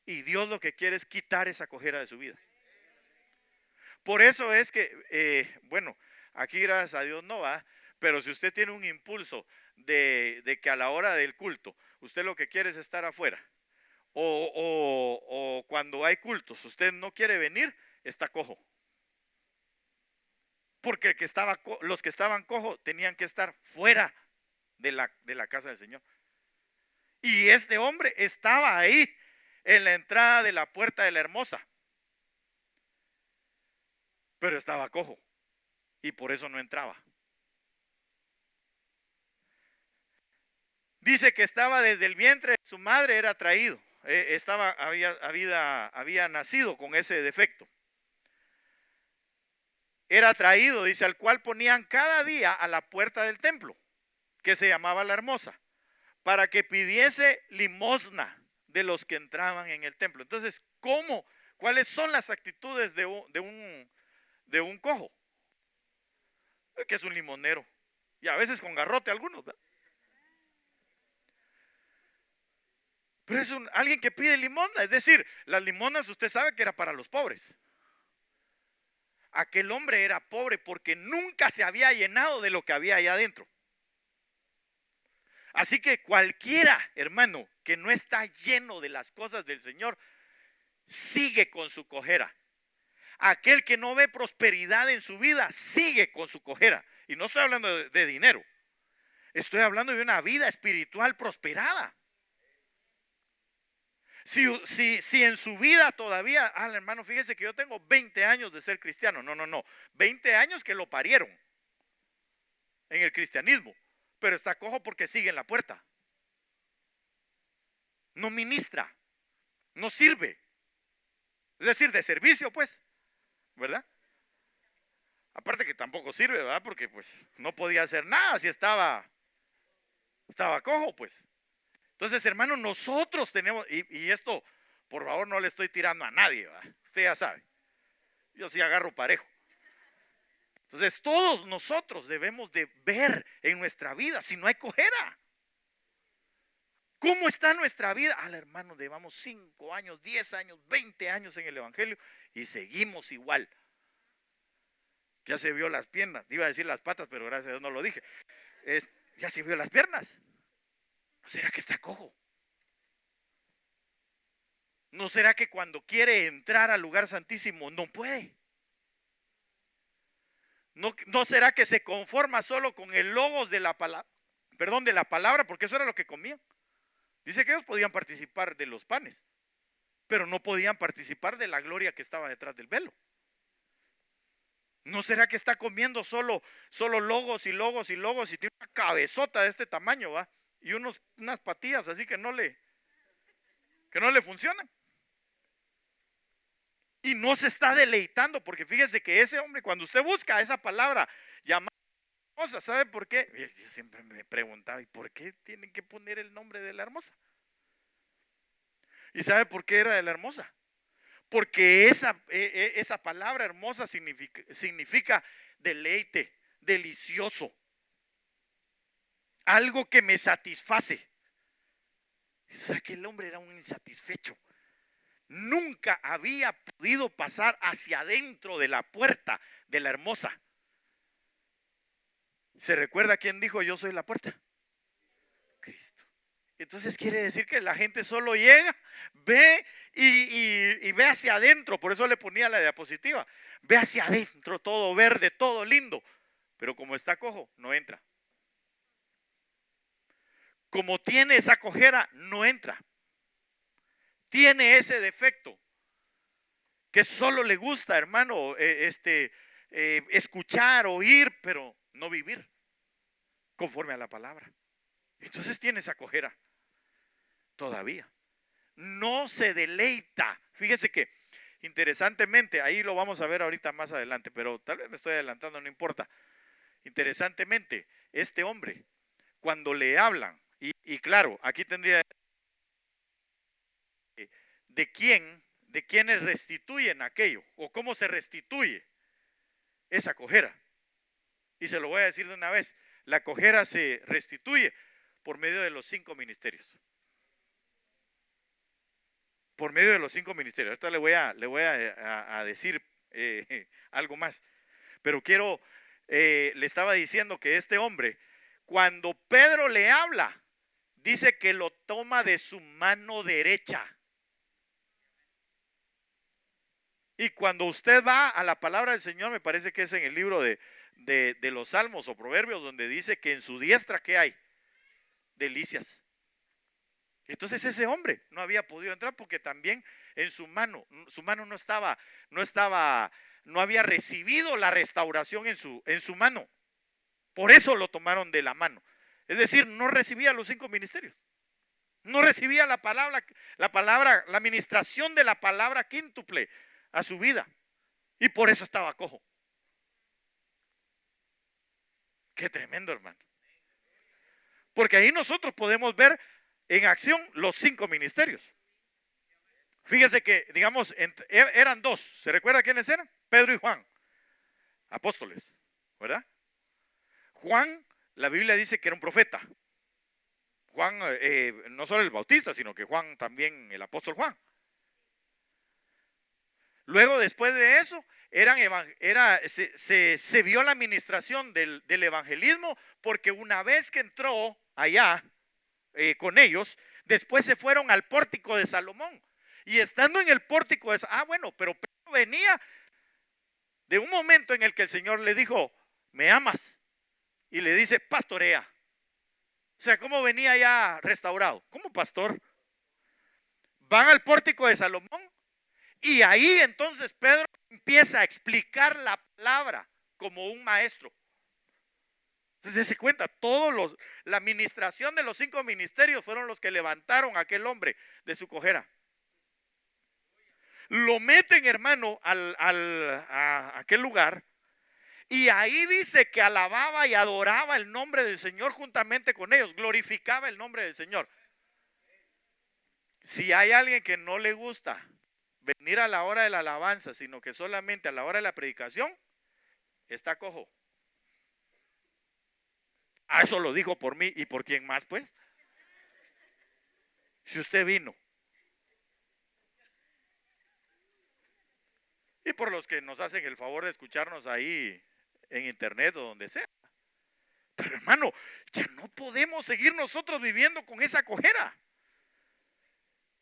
Y Dios lo que quiere es quitar esa cojera de su vida. Por eso es que, bueno, aquí gracias a Dios no va, pero si usted tiene un impulso de que a la hora del culto, usted lo que quiere es estar afuera, o cuando hay cultos, usted no quiere venir, está cojo. Porque los que estaban cojos tenían que estar fuera de la casa del Señor. Y este hombre estaba ahí, en la entrada de la puerta de la Hermosa, pero estaba cojo y por eso no entraba. Dice que estaba desde el vientre de su madre, era traído, había nacido con ese defecto. Era traído, dice, al cual ponían cada día a la puerta del templo, que se llamaba la Hermosa, para que pidiese limosna de los que entraban en el templo. Entonces, ¿cuáles son las actitudes de un cojo? Que es un limonero, y a veces con garrote algunos, ¿verdad? Pero es alguien que pide limosna, es decir, las limonas usted sabe que era para los pobres. Aquel hombre era pobre porque nunca se había llenado de lo que había allá adentro. Así que cualquiera, hermano, que no está lleno de las cosas del Señor, sigue con su cojera. Aquel que no ve prosperidad en su vida, sigue con su cojera. Y no estoy hablando de dinero, estoy hablando de una vida espiritual prosperada. Si en su vida todavía, hermano, fíjese que yo tengo 20 años de ser cristiano. No, 20 años que lo parieron en el cristianismo, pero está cojo porque sigue en la puerta. No ministra, no sirve. Es decir, de servicio, pues, ¿verdad? Aparte que tampoco sirve, ¿verdad? Porque pues no podía hacer nada si estaba cojo, pues. Entonces, hermano, nosotros tenemos, y esto, por favor, no le estoy tirando a nadie, ¿verdad? Usted ya sabe, yo sí agarro parejo. Entonces, todos nosotros debemos de ver en nuestra vida si no hay cojera. ¿Cómo está nuestra vida? Hermano, llevamos 5 años, 10 años, 20 años en el Evangelio y seguimos igual. Ya se vio las piernas, iba a decir las patas, pero gracias a Dios no lo dije. Ya se vio las piernas. ¿No será que está cojo? ¿No será que cuando quiere entrar al lugar santísimo no puede? ¿No será que se conforma solo con el logos de la palabra, porque eso era lo que comían? Dice que ellos podían participar de los panes, pero no podían participar de la gloria que estaba detrás del velo. ¿No será que está comiendo solo logos y logos y logos y tiene una cabezota de este tamaño, va? Y unas patillas así que no le funcionan? Y no se está deleitando, porque fíjese que ese hombre, cuando usted busca esa palabra llamada hermosa, ¿sabe por qué? Yo siempre me preguntaba, ¿y por qué tienen que poner el nombre de la hermosa? ¿Y sabe por qué era de la hermosa? Porque esa palabra hermosa significa deleite, delicioso, algo que me satisface. O sea, que el hombre era un insatisfecho. Nunca había podido pasar hacia adentro de la puerta de la hermosa. ¿Se recuerda quién dijo yo soy la puerta? Cristo. Entonces quiere decir que la gente solo llega, ve y ve hacia adentro. Por eso le ponía la diapositiva. Ve hacia adentro, todo verde, todo lindo. Pero como está cojo, no entra. Como tiene esa cojera, no entra. Tiene ese defecto que solo le gusta, hermano, escuchar, oír, pero no vivir conforme a la palabra. Entonces tiene esa cojera todavía. no se deleita. Fíjese que interesantemente, ahí lo vamos a ver ahorita más adelante, pero tal vez me estoy adelantando, no importa. Interesantemente, este hombre, cuando le hablan, y claro, aquí tendría de quiénes restituyen aquello, o cómo se restituye esa cojera. Y se lo voy a decir de una vez, la cojera se restituye por medio de los 5 ministerios. Por medio de los 5 ministerios. Ahorita le voy a decir algo más. Pero le estaba diciendo que este hombre, cuando Pedro le habla, dice que lo toma de su mano derecha. Y cuando usted va a la palabra del Señor, me parece que es en el libro de los Salmos o Proverbios, donde dice que en su diestra, ¿qué hay? Delicias. Entonces ese hombre no había podido entrar porque también en su mano no había recibido la restauración en su mano. Por eso lo tomaron de la mano. Es decir, no recibía los 5 ministerios. No recibía la administración de la palabra quíntuple a su vida. Y por eso estaba cojo. Qué tremendo, hermano. Porque ahí nosotros podemos ver en acción los 5 ministerios. Fíjese que, digamos, eran 2. ¿Se recuerda quiénes eran? Pedro y Juan, apóstoles, ¿verdad? Juan, la Biblia dice que era un profeta. Juan, no solo el Bautista, sino que Juan también, el apóstol Juan. Luego, después de eso, se vio la administración del evangelismo, porque una vez que entró allá con ellos, después se fueron al pórtico de Salomón. Y estando en el pórtico pero Pedro venía de un momento en el que el Señor le dijo, ¿me amas? Y le dice, pastorea. O sea, ¿cómo venía ya restaurado? Como pastor. Van al pórtico de Salomón y ahí entonces Pedro empieza a explicar la palabra como un maestro. Entonces se cuenta, la administración de los 5 ministerios fueron los que levantaron a aquel hombre de su cojera. Lo meten, hermano, a aquel lugar. Y ahí dice que alababa y adoraba el nombre del Señor juntamente con ellos. Glorificaba el nombre del Señor. Si hay alguien que no le gusta venir a la hora de la alabanza, sino que solamente a la hora de la predicación, está cojo. Eso lo dijo por mí. ¿Y por quién más, pues? Si usted vino. Y por los que nos hacen el favor de escucharnos ahí en internet o donde sea. Pero hermano, ya no podemos seguir nosotros viviendo con esa cojera.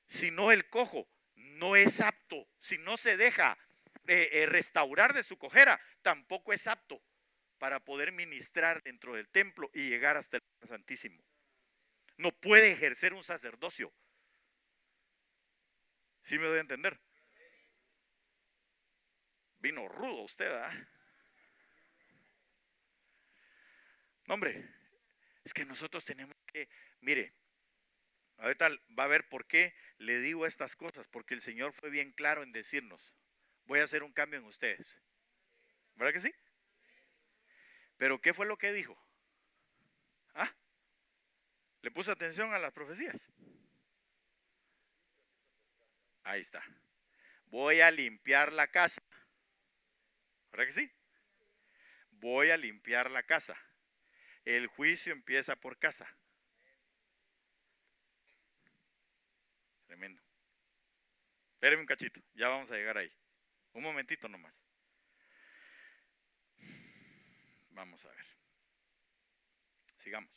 Si no, el cojo no es apto. Si no se deja restaurar de su cojera, tampoco es apto para poder ministrar dentro del templo y llegar hasta el lugar santísimo. No puede ejercer un sacerdocio. ¿Sí me doy a entender? Vino rudo usted, ¿verdad? No, hombre, es que nosotros tenemos que, mire, ahorita va a ver por qué le digo estas cosas, porque el Señor fue bien claro en decirnos, voy a hacer un cambio en ustedes. ¿Verdad que sí? Pero ¿qué fue lo que dijo? ¿Ah? ¿Le puso atención a las profecías? Ahí está. Voy a limpiar la casa. ¿Verdad que sí? Voy a limpiar la casa. El juicio empieza por casa. Tremendo. Espéreme un cachito, ya vamos a llegar ahí. Un momentito nomás. Vamos a ver. Sigamos.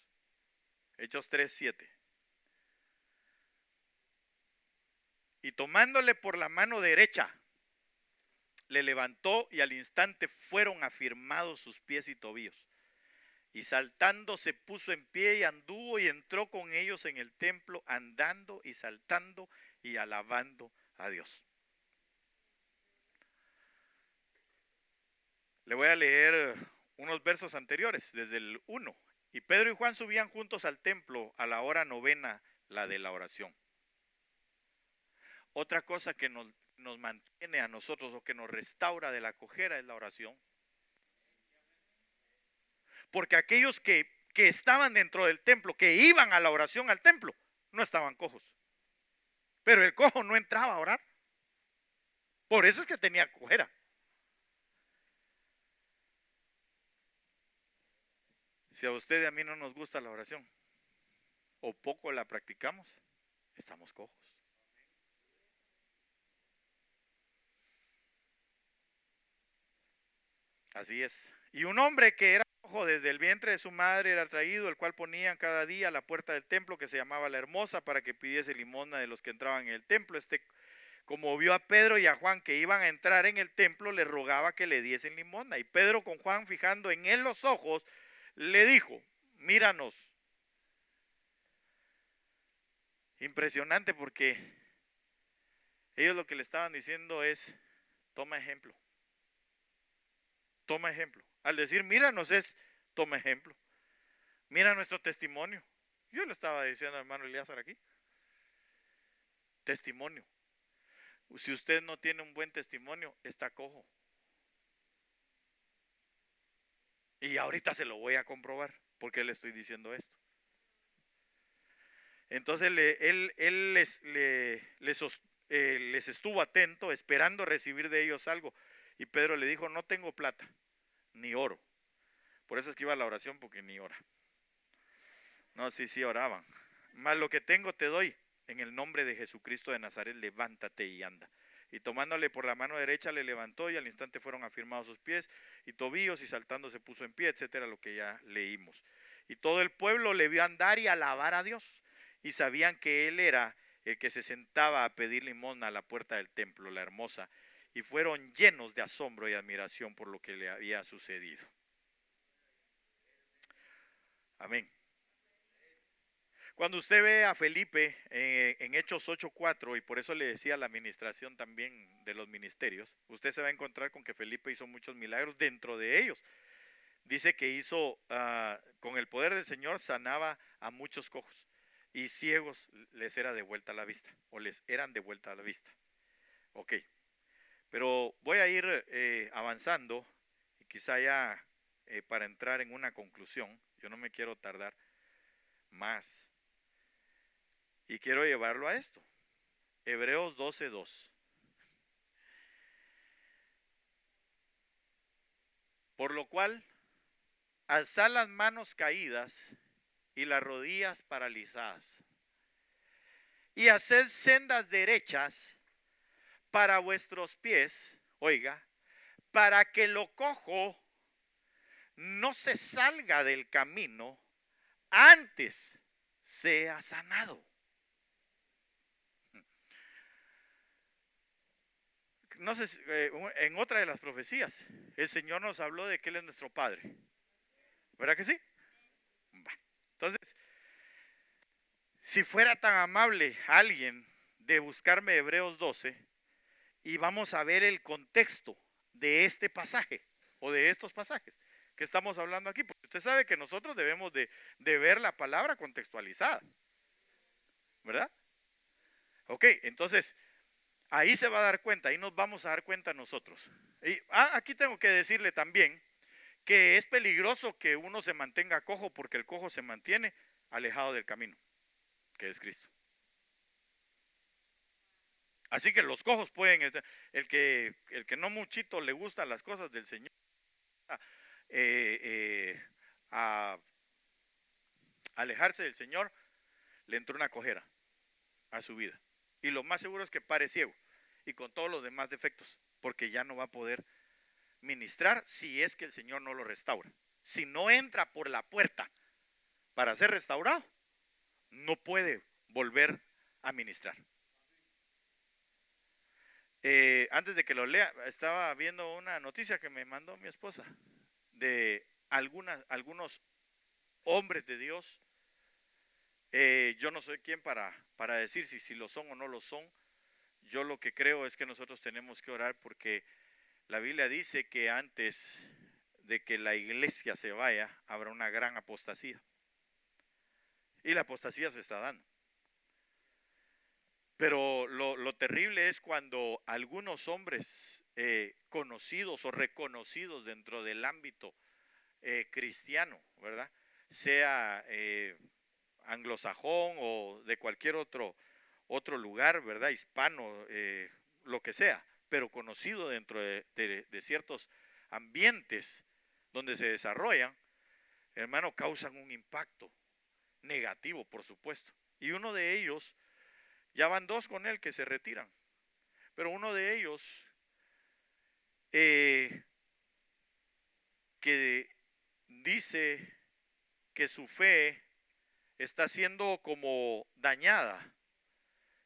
Hechos 3:7. Y tomándole por la mano derecha, le levantó y al instante fueron afirmados sus pies y tobillos. Y saltando se puso en pie y anduvo y entró con ellos en el templo, andando y saltando y alabando a Dios. Le voy a leer unos versos anteriores, desde el 1. Y Pedro y Juan subían juntos al templo a la hora novena, la de la oración. Otra cosa que nos mantiene a nosotros o que nos restaura de la cojera es la oración. Porque aquellos que estaban dentro del templo, que iban a la oración al templo, no estaban cojos. Pero el cojo no entraba a orar. Por eso es que tenía cojera. Si a usted y a mí no nos gusta la oración, o poco la practicamos, estamos cojos. Así es. Y un hombre que era cojo desde el vientre de su madre era traído, el cual ponían cada día a la puerta del templo, que se llamaba La Hermosa, para que pidiese limosna de los que entraban en el templo. Como vio a Pedro y a Juan que iban a entrar en el templo, le rogaba que le diesen limosna. Y Pedro, con Juan fijando en él los ojos, le dijo: míranos. Impresionante, porque ellos lo que le estaban diciendo es: toma ejemplo. Toma ejemplo. Al decir míranos es: toma ejemplo. Mira nuestro testimonio. Yo le estaba diciendo al hermano Elías aquí. Testimonio. Si usted no tiene un buen testimonio, está cojo. Y ahorita se lo voy a comprobar, porque le estoy diciendo esto. Entonces él les estuvo atento, esperando recibir de ellos algo. Y Pedro le dijo: no tengo plata, ni oro. Por eso es que iba a la oración, porque ni ora. No, sí oraban. Mas lo que tengo te doy. En el nombre de Jesucristo de Nazaret, levántate y anda. Y tomándole por la mano derecha le levantó, y al instante fueron afirmados sus pies y tobillos, y saltando se puso en pie, etcétera, lo que ya leímos. Y todo el pueblo le vio andar y alabar a Dios, y sabían que él era el que se sentaba a pedir limosna a la puerta del templo, La Hermosa, y fueron llenos de asombro y admiración por lo que le había sucedido. Amén. Cuando usted ve a Felipe en Hechos 8:4, y por eso le decía la administración también de los ministerios, usted se va a encontrar con que Felipe hizo muchos milagros. Dentro de ellos dice que hizo, con el poder del Señor, sanaba a muchos cojos, y ciegos les era de vuelta la vista, o les eran de vuelta a la vista. Ok, pero voy a ir avanzando, y quizá ya para entrar en una conclusión. Yo no me quiero tardar más. Y quiero llevarlo a esto. Hebreos 12:2. Por lo cual, alzad las manos caídas y las rodillas paralizadas, y haced sendas derechas para vuestros pies, oiga, para que lo cojo no se salga del camino, antes sea sanado. No sé, en otra de las profecías, el Señor nos habló de que Él es nuestro Padre. ¿Verdad que sí? Entonces, si fuera tan amable alguien de buscarme Hebreos 12, y vamos a ver el contexto de este pasaje, o de estos pasajes que estamos hablando aquí, porque usted sabe que nosotros debemos de ver la palabra contextualizada, ¿verdad? Ok, entonces ahí se va a dar cuenta, ahí nos vamos a dar cuenta nosotros. Y aquí tengo que decirle también que es peligroso que uno se mantenga cojo, porque el cojo se mantiene alejado del camino, que es Cristo. Así que los cojos pueden, el que no muchito le gustan las cosas del Señor, a alejarse del Señor, le entró una cojera a su vida. Y lo más seguro es que pare ciego y con todos los demás defectos, porque ya no va a poder ministrar si es que el Señor no lo restaura. Si no entra por la puerta para ser restaurado, no puede volver a ministrar. Antes de que lo lea, estaba viendo una noticia que me mandó mi esposa de algunos hombres de Dios. Yo no soy quien para decir si lo son o no lo son. Yo lo que creo es que nosotros tenemos que orar, porque la Biblia dice que antes de que la iglesia se vaya, habrá una gran apostasía. Y la apostasía se está dando. Pero lo terrible es cuando algunos hombres conocidos o reconocidos dentro del ámbito cristiano, ¿verdad? Sea anglosajón o de cualquier otro lugar, ¿verdad? Hispano, lo que sea, pero conocido dentro de ciertos ambientes donde se desarrollan, hermano, causan un impacto negativo, por supuesto. Y uno de ellos, ya van dos con él que se retiran, pero uno de ellos que dice que su fe está siendo como dañada,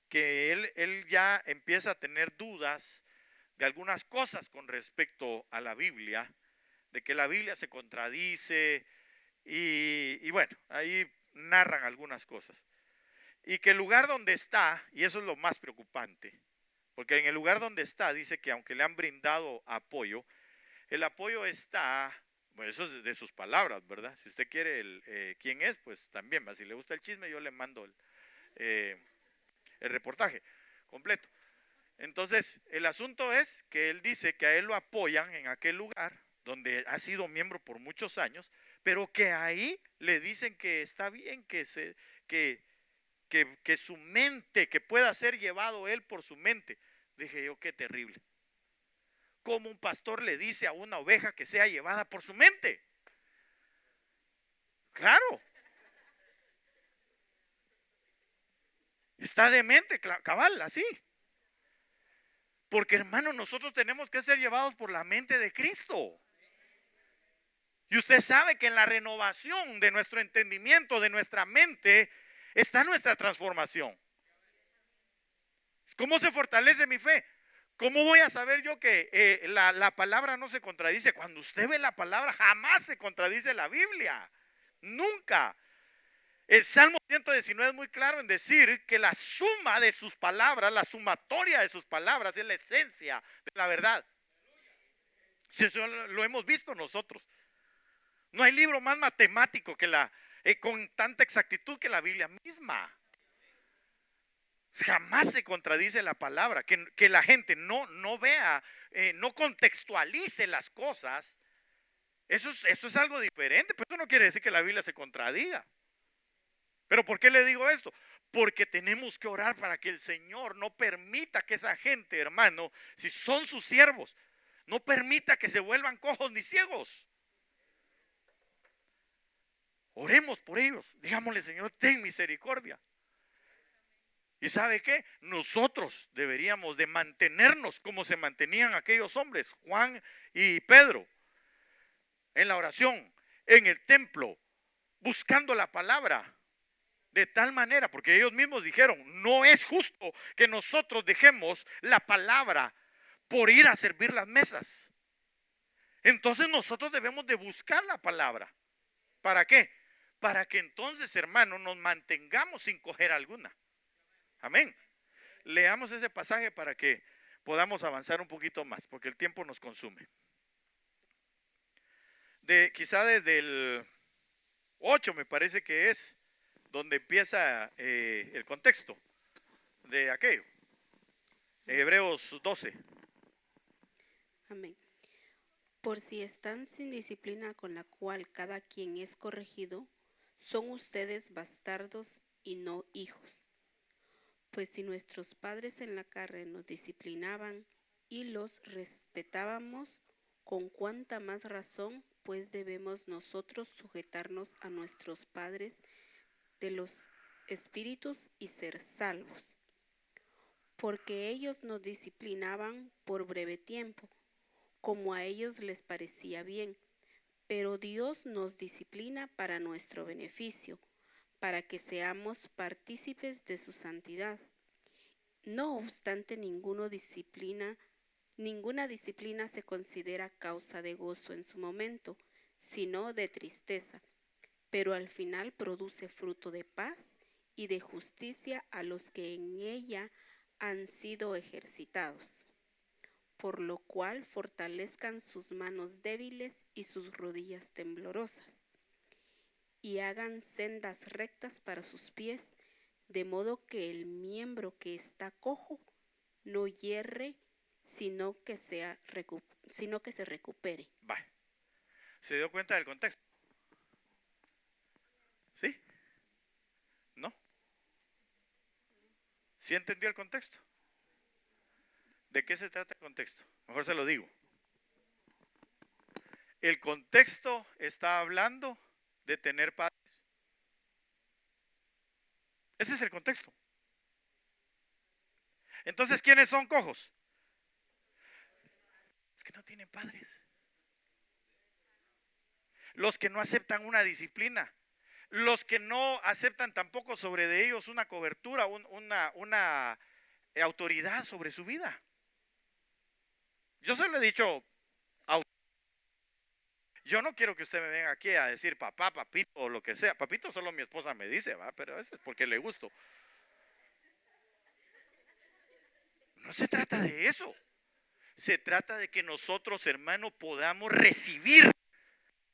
que él ya empieza a tener dudas de algunas cosas con respecto a la Biblia, de que la Biblia se contradice y bueno, ahí narran algunas cosas. Y que el lugar donde está, y eso es lo más preocupante, porque en el lugar donde está dice que aunque le han brindado apoyo, el apoyo está, bueno, eso es de sus palabras, ¿verdad? Si usted quiere quién es, pues también, si le gusta el chisme yo le mando el reportaje completo. Entonces, el asunto es que él dice que a él lo apoyan en aquel lugar donde ha sido miembro por muchos años, pero que ahí le dicen que está bien, que su mente, que pueda ser llevado él por su mente. Dije yo, qué terrible. ¿Cómo un pastor le dice a una oveja que sea llevada por su mente? Claro. Está demente, cabal, así. Porque hermano, nosotros tenemos que ser llevados por la mente de Cristo. Y usted sabe que en la renovación de nuestro entendimiento, de nuestra mente, está nuestra transformación. ¿Cómo se fortalece mi fe? ¿Cómo voy a saber yo que la palabra no se contradice? Cuando usted ve la palabra, jamás se contradice la Biblia. Nunca. El Salmo 119 es muy claro en decir que la suma de sus palabras, la sumatoria de sus palabras es la esencia de la verdad. Si eso lo hemos visto nosotros. No hay libro más matemático que con tanta exactitud que la Biblia misma. Jamás se contradice la palabra. Que la gente no vea, no contextualice las cosas. Eso es algo diferente. Pero eso no quiere decir que la Biblia se contradiga. ¿Pero por qué le digo esto? Porque tenemos que orar para que el Señor no permita que esa gente, hermano, si son sus siervos, no permita que se vuelvan cojos ni ciegos. Oremos por ellos. Digámosle, Señor, ten misericordia. ¿Y sabe qué? Nosotros deberíamos de mantenernos como se mantenían aquellos hombres, Juan y Pedro, en la oración, en el templo, buscando la palabra. De tal manera, porque ellos mismos dijeron, no es justo que nosotros dejemos la palabra por ir a servir las mesas. Entonces nosotros debemos de buscar la palabra. ¿Para qué? Para que entonces, hermanos, nos mantengamos sin coger alguna. Amén. Leamos ese pasaje para que podamos avanzar un poquito más, porque el tiempo nos consume. Quizá desde el 8 me parece que es donde empieza el contexto de aquello. Hebreos 12. Amén. Por si están sin disciplina con la cual cada quien es corregido, son ustedes bastardos y no hijos. Pues si nuestros padres en la carne nos disciplinaban y los respetábamos, con cuánta más razón, pues debemos nosotros sujetarnos a nuestros padres de los espíritus y ser salvos. Porque ellos nos disciplinaban por breve tiempo, como a ellos les parecía bien, pero Dios nos disciplina para nuestro beneficio, para que seamos partícipes de su santidad. No obstante, ninguna disciplina se considera causa de gozo en su momento, sino de tristeza, pero al final produce fruto de paz y de justicia a los que en ella han sido ejercitados. Por lo cual fortalezcan sus manos débiles y sus rodillas temblorosas, y hagan sendas rectas para sus pies, de modo que el miembro que está cojo no hierre, sino que se recupere. Va. ¿Se dio cuenta del contexto? ¿Sí? ¿No? ¿Sí entendió el contexto? ¿De qué se trata el contexto? Mejor se lo digo. El contexto está hablando de tener padres. Ese es el contexto. Entonces, ¿quiénes son cojos? Los que no tienen padres. Los que no aceptan una disciplina. Los que no aceptan tampoco sobre de ellos una cobertura, una autoridad sobre su vida. Yo se lo he dicho a usted. Yo no quiero que usted me venga aquí a decir papá, papito o lo que sea. Papito solo mi esposa me dice, va, pero eso es porque le gusto. No se trata de eso. Se trata de que nosotros, hermano, podamos recibir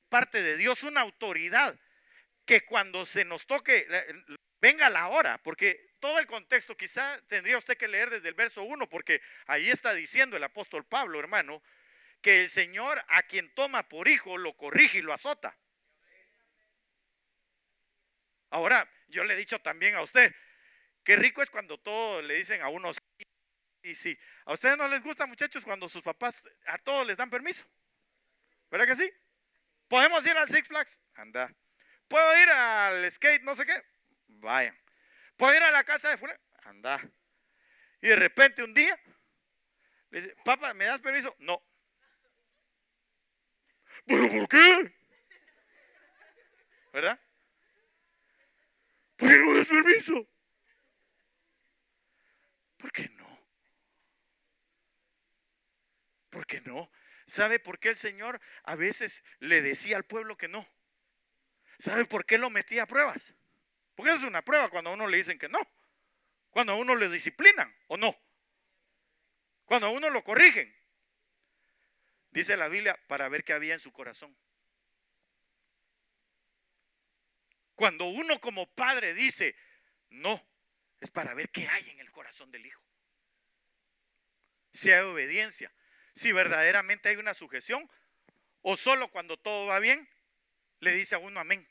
parte de Dios una autoridad que cuando se nos toque, venga la hora, porque todo el contexto quizá tendría usted que leer desde el verso 1, porque ahí está diciendo el apóstol Pablo, hermano, que el Señor a quien toma por hijo lo corrige y lo azota. Ahora, yo le he dicho también a usted, qué rico es cuando todos le dicen a uno sí y sí. ¿A ustedes no les gusta, muchachos, cuando sus papás a todos les dan permiso? ¿Verdad que sí? ¿Podemos ir al Six Flags? Anda. ¿Puedo ir al skate? No sé qué. Vayan. ¿Puedo ir a la casa de fulano? Anda. Y de repente un día le dice, papá, ¿me das permiso? No. ¿Pero por qué? ¿Verdad? ¿Por qué no me das permiso? ¿Por qué no? ¿Por qué no? ¿Sabe por qué el Señor a veces le decía al pueblo que no? ¿Sabe por qué lo metía a pruebas? Porque eso es una prueba cuando a uno le dicen que no. Cuando a uno le disciplinan o no. Cuando a uno lo corrigen. Dice la Biblia, para ver qué había en su corazón. Cuando uno como padre dice no, es para ver qué hay en el corazón del hijo. Si hay obediencia, si verdaderamente hay una sujeción, o solo cuando todo va bien, le dice a uno amén.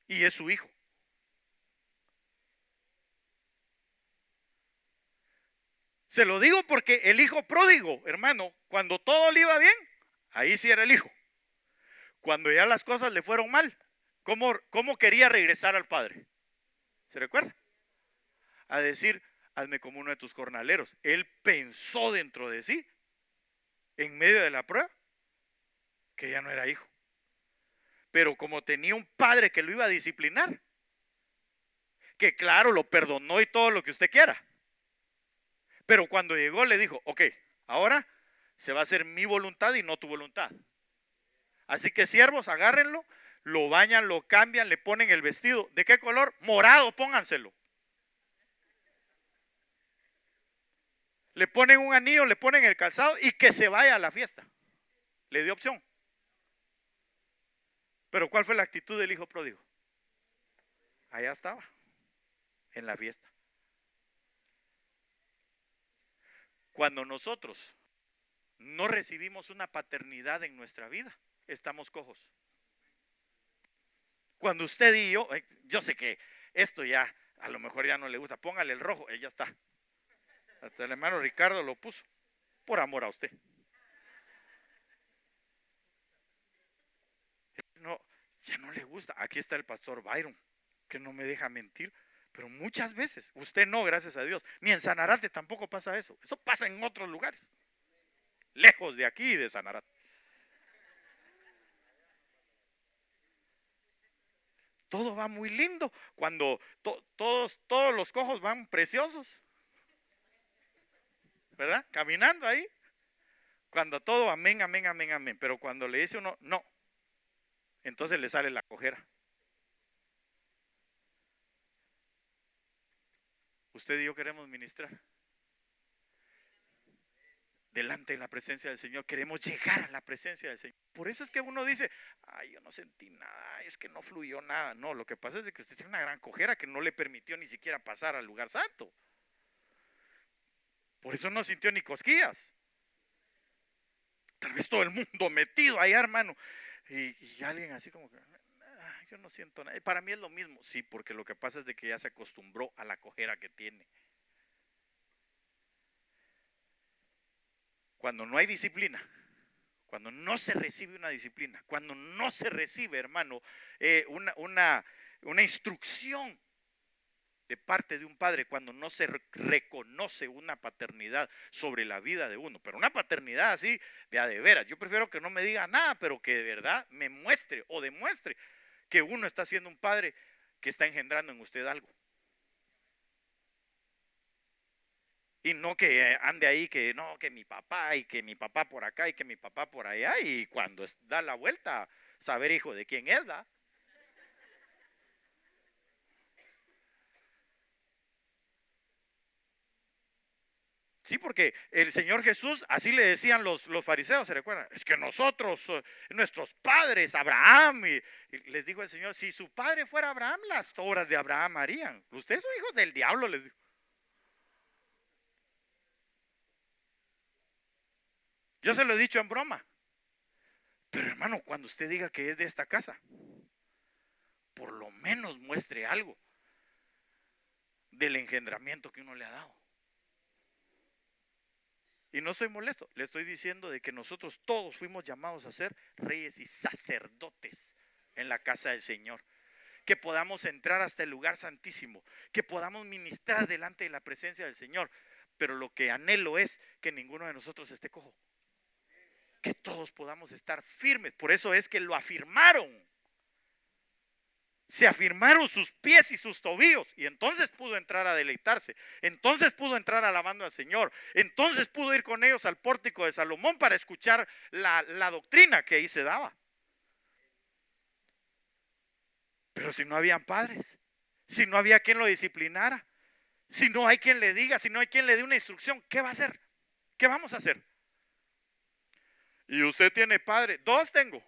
Y es su hijo. Se lo digo porque el hijo pródigo, hermano, cuando todo le iba bien, ahí sí era el hijo. Cuando ya las cosas le fueron mal, ¿cómo quería regresar al padre? ¿Se recuerda? A decir, hazme como uno de tus jornaleros. Él pensó dentro de sí, en medio de la prueba, que ya no era hijo. Pero como tenía un padre que lo iba a disciplinar, que claro, lo perdonó y todo lo que usted quiera. Pero cuando llegó le dijo, ok, ahora se va a hacer mi voluntad y no tu voluntad. Así que siervos, agárrenlo, lo bañan, lo cambian, le ponen el vestido. ¿De qué color? Morado, pónganselo. Le ponen un anillo, le ponen el calzado y que se vaya a la fiesta. Le dio opción. Pero ¿cuál fue la actitud del hijo pródigo? Allá estaba, en la fiesta. Cuando nosotros no recibimos una paternidad en nuestra vida, estamos cojos. Cuando usted y yo sé que esto ya a lo mejor ya no le gusta, póngale el rojo, ya está. Hasta el hermano Ricardo lo puso, por amor a usted. No, ya no le gusta. Aquí está el pastor Byron, que no me deja mentir, pero muchas veces, usted no, gracias a Dios, ni en Sanarate tampoco pasa eso. Eso pasa en otros lugares, lejos de aquí y de Sanarate. Todo va muy lindo cuando todos los cojos van preciosos, ¿verdad? Caminando ahí. Cuando todo amén, amén, amén, amén. Pero cuando le dice uno no, entonces le sale la cojera. Usted y yo queremos ministrar. delante de la presencia del Señor. Queremos llegar a la presencia del Señor. Por eso es que uno dice, ay, yo no sentí nada, es que no fluyó nada. No, lo que pasa es que usted tiene una gran cojera que no le permitió ni siquiera pasar al lugar santo. Por eso no sintió ni cosquillas. Tal vez todo el mundo metido allá, hermano. Y alguien así como que, yo no siento nada. Para mí es lo mismo. Sí, porque lo que pasa es de que ya se acostumbró a la cojera que tiene. Cuando no hay disciplina, cuando no se recibe una disciplina, cuando no se recibe, hermano, una instrucción de parte de un padre, cuando no se reconoce una paternidad sobre la vida de uno, pero una paternidad así de a de veras. Yo prefiero que no me diga nada, pero que de verdad me muestre o demuestre que uno está siendo un padre que está engendrando en usted algo. Y no que ande ahí que no, que mi papá y que mi papá por acá y que mi papá por allá, y cuando da la vuelta, saber hijo de quién es, ¿da? Sí, porque el Señor Jesús, así le decían los fariseos, ¿se recuerdan? Es que nosotros, nuestros padres, Abraham, y les dijo el Señor, si su padre fuera Abraham, las obras de Abraham harían. Ustedes son hijos del diablo, les dijo. Yo se lo he dicho en broma. Pero hermano, cuando usted diga que es de esta casa, por lo menos muestre algo del engendramiento que uno le ha dado. Y no estoy molesto, le estoy diciendo de que nosotros todos fuimos llamados a ser reyes y sacerdotes en la casa del Señor. Que podamos entrar hasta el lugar santísimo, que podamos ministrar delante de la presencia del Señor. Pero lo que anhelo es que ninguno de nosotros esté cojo. Que todos podamos estar firmes. Por eso es que lo afirmaron. Se afirmaron sus pies y sus tobillos. Y entonces pudo entrar a deleitarse. Entonces pudo entrar alabando al Señor. Entonces pudo ir con ellos al pórtico de Salomón para escuchar la doctrina que ahí se daba. Pero si no habían padres, si no había quien lo disciplinara, si no hay quien le diga, si no hay quien le dé una instrucción, ¿qué va a hacer? ¿Qué vamos a hacer? Y usted tiene padre, 2 tengo.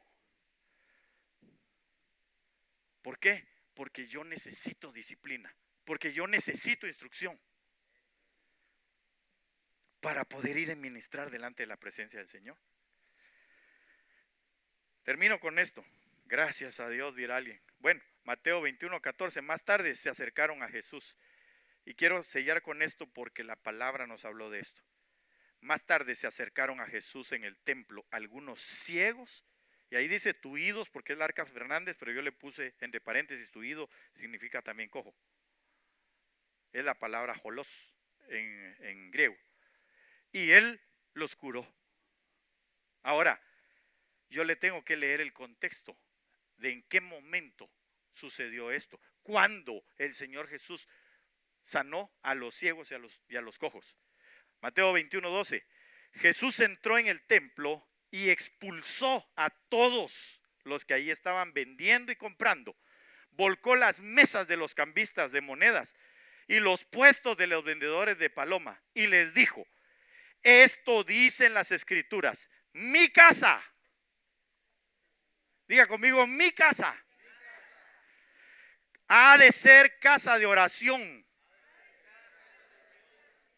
¿Por qué? Porque yo necesito disciplina, porque yo necesito instrucción para poder ir a ministrar delante de la presencia del Señor. Termino con esto. Gracias a Dios, dirá alguien. Bueno, Mateo 21:14, más tarde se acercaron a Jesús. Y quiero sellar con esto porque la palabra nos habló de esto. Más tarde se acercaron a Jesús en el templo algunos ciegos, y ahí dice tuidos porque es Larcas Fernández, pero yo le puse entre paréntesis tuido, significa también cojo. Es la palabra jolos en griego. Y él los curó. Ahora, yo le tengo que leer el contexto de en qué momento sucedió esto. Cuando el Señor Jesús sanó a los ciegos y a los cojos. Mateo 21:12. Jesús entró en el templo y expulsó a todos los que ahí estaban vendiendo y comprando. Volcó las mesas de los cambistas de monedas y los puestos de los vendedores de paloma y les dijo: esto dicen las escrituras, mi casa. Diga conmigo, mi casa ha de ser casa de oración.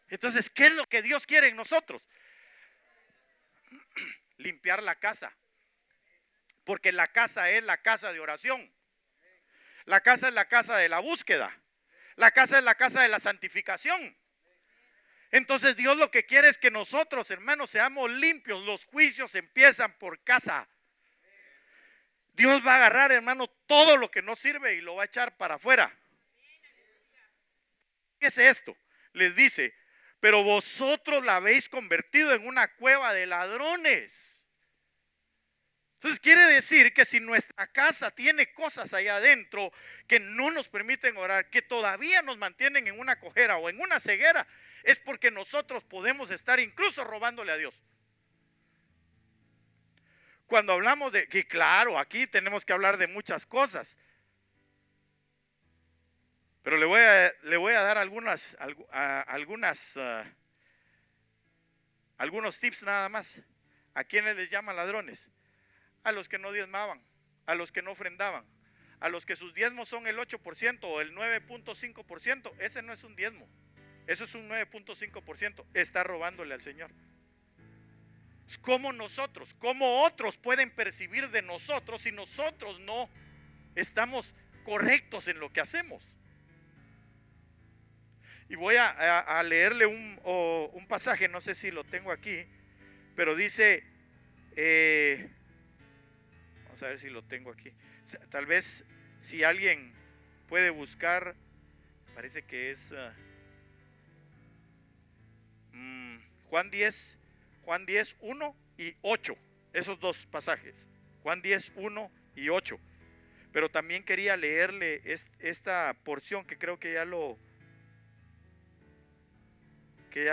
Entonces, ¿qué es lo que Dios quiere en nosotros? Limpiar la casa. Porque la casa es la casa de oración. La casa es la casa de la búsqueda. La casa es la casa de la santificación. Entonces Dios lo que quiere es que nosotros, hermanos, seamos limpios. Los juicios empiezan por casa. Dios va a agarrar, hermano, todo lo que no sirve y lo va a echar para afuera. ¿Qué es esto? Les dice: pero vosotros la habéis convertido en una cueva de ladrones. Entonces quiere decir que si nuestra casa tiene cosas allá adentro que no nos permiten orar, que todavía nos mantienen en una cojera o en una ceguera, es porque nosotros podemos estar incluso robándole a Dios. Cuando hablamos de que, claro, aquí tenemos que hablar de muchas cosas, pero le voy a dar algunas Algunos tips nada más. ¿A quiénes les llaman ladrones? A los que no diezmaban, a los que no ofrendaban, a los que sus diezmos son el 8% o el 9.5%. Ese no es un diezmo, eso es un 9.5%. Está robándole al Señor. ¿Cómo nosotros, cómo otros pueden percibir de nosotros si nosotros no estamos correctos en lo que hacemos? Y voy a leerle un pasaje, no sé si lo tengo aquí, pero dice, vamos a ver si lo tengo aquí. Tal vez si alguien puede buscar, parece que es Juan 10, 1 y 8, esos dos pasajes, Juan 10, 1 y 8. Pero también quería leerle esta porción que creo que ya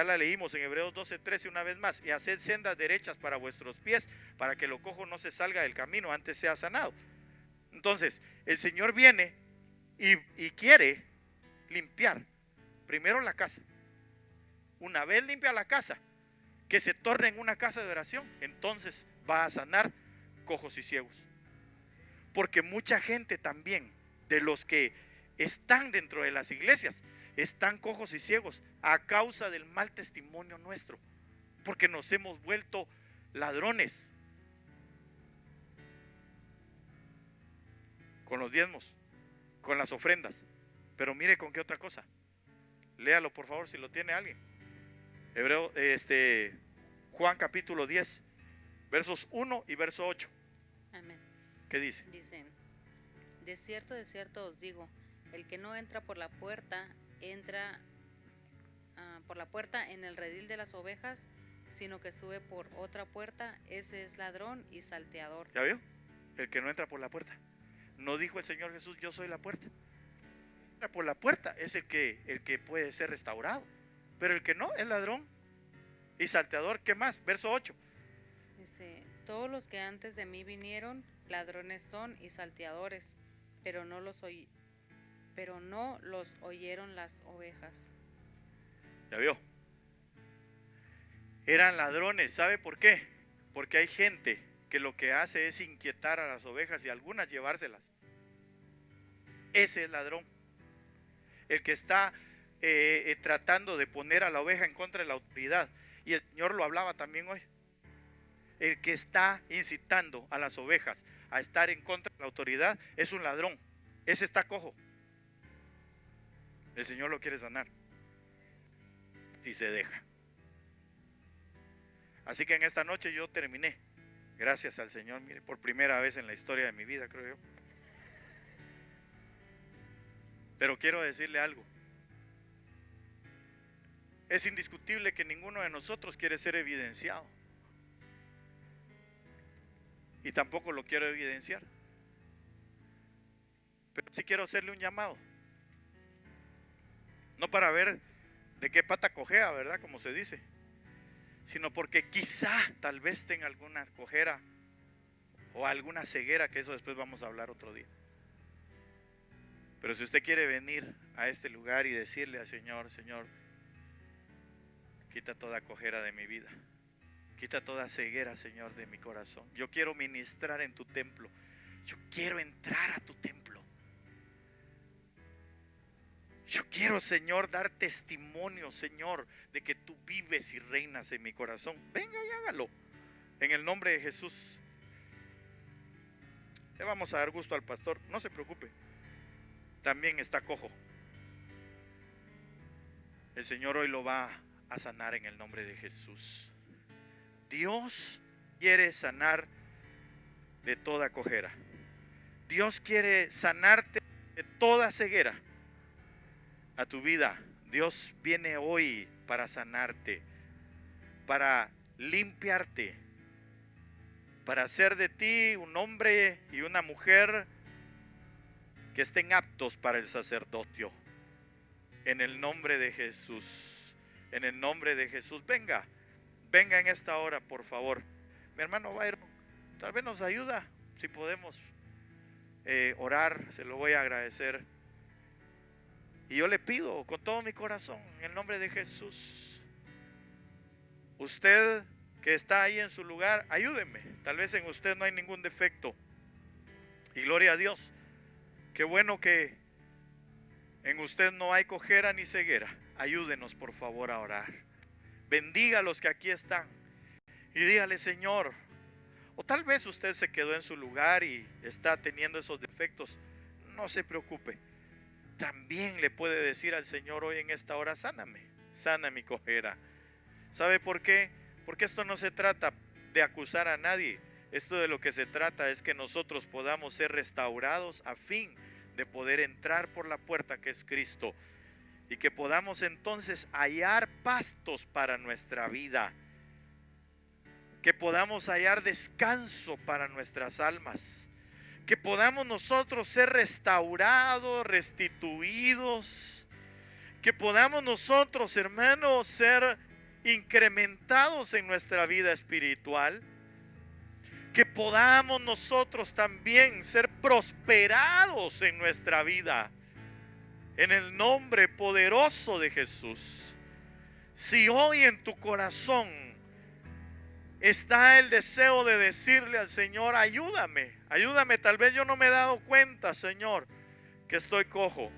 la leímos en Hebreos 12:13 una vez más. Y haced sendas derechas para vuestros pies, para que lo cojo no se salga del camino, antes sea sanado. Entonces, el Señor viene y quiere limpiar primero la casa. Una vez limpia la casa, que se torne en una casa de oración, entonces va a sanar cojos y ciegos. Porque mucha gente también, de los que están dentro de las iglesias, están cojos y ciegos a causa del mal testimonio nuestro, porque nos hemos vuelto ladrones con los diezmos, con las ofrendas. Pero mire con qué otra cosa. Léalo por favor si lo tiene alguien. Juan capítulo 10, versos 1 y verso 8. Amén. ¿Qué dice? Dice: de cierto os digo, el que no entra por la puerta, entra por la puerta en el redil de las ovejas, sino que sube por otra puerta, ese es ladrón y salteador. ¿Ya vio? El que no entra por la puerta. No dijo el Señor Jesús, yo soy la puerta. Entra por la puerta es el que puede ser restaurado. Pero el que no es ladrón y salteador. ¿Qué más? Verso 8. Dice: todos los que antes de mí vinieron, ladrones son y salteadores, pero no los oyeron las ovejas. ¿Ya vio? Eran ladrones. ¿Sabe por qué? Porque hay gente que lo que hace es inquietar a las ovejas y algunas llevárselas. Ese es ladrón. El que está tratando de poner a la oveja en contra de la autoridad. Y el Señor lo hablaba también hoy. El que está incitando a las ovejas a estar en contra de la autoridad es un ladrón. Ese está cojo. El Señor lo quiere sanar, si se deja. Así que en esta noche yo terminé. Gracias al Señor, mire, por primera vez en la historia de mi vida, creo yo. Pero quiero decirle algo. Es indiscutible que ninguno de nosotros quiere ser evidenciado. Y tampoco lo quiero evidenciar. Pero sí quiero hacerle un llamado. No para ver de qué pata cojea, ¿verdad? Como se dice. Sino porque quizá, tal vez tenga alguna cojera o alguna ceguera, que eso después vamos a hablar otro día. Pero si usted quiere venir a este lugar y decirle al Señor, Señor, quita toda cojera de mi vida, quita toda ceguera, Señor, de mi corazón. Yo quiero ministrar en tu templo. Yo quiero entrar a tu templo. Yo quiero, Señor, dar testimonio, Señor, de que tú vives y reinas en mi corazón. Venga y hágalo. En el nombre de Jesús. Le vamos a dar gusto al pastor. No se preocupe. También está cojo. El Señor hoy lo va a sanar en el nombre de Jesús. Dios quiere sanar de toda cojera. Dios quiere sanarte de toda ceguera a tu vida. Dios viene hoy para sanarte, para limpiarte, para hacer de ti un hombre y una mujer que estén aptos para el sacerdocio. En el nombre de Jesús, en el nombre de Jesús. Venga en esta hora, por favor. Mi hermano Byron, tal vez nos ayuda, si podemos orar, se lo voy a agradecer. Y yo le pido con todo mi corazón, en el nombre de Jesús, Usted que está ahí en su lugar, ayúdeme. Tal vez en usted no hay ningún defecto. Y gloria a Dios. Qué bueno que en usted no hay cojera ni ceguera. Ayúdenos por favor a orar. Bendiga a los que aquí están. Y dígale, Señor. O tal vez usted se quedó en su lugar y está teniendo esos defectos. No se preocupe. También le puede decir al Señor hoy en esta hora: sáname, sana mi cojera. ¿Sabe por qué? Porque esto no se trata de acusar a nadie. Esto de lo que se trata es que nosotros podamos ser restaurados a fin de poder entrar por la puerta que es Cristo. Y que podamos entonces hallar pastos para nuestra vida. Que podamos hallar descanso para nuestras almas. Que podamos nosotros ser restaurados, restituidos. Que podamos nosotros, hermanos, ser incrementados en nuestra vida espiritual. Que podamos nosotros también ser prosperados en nuestra vida. En el nombre poderoso de Jesús. Si hoy en tu corazón está el deseo de decirle al Señor: ayúdame, ayúdame, tal vez yo no me he dado cuenta, Señor, que estoy cojo.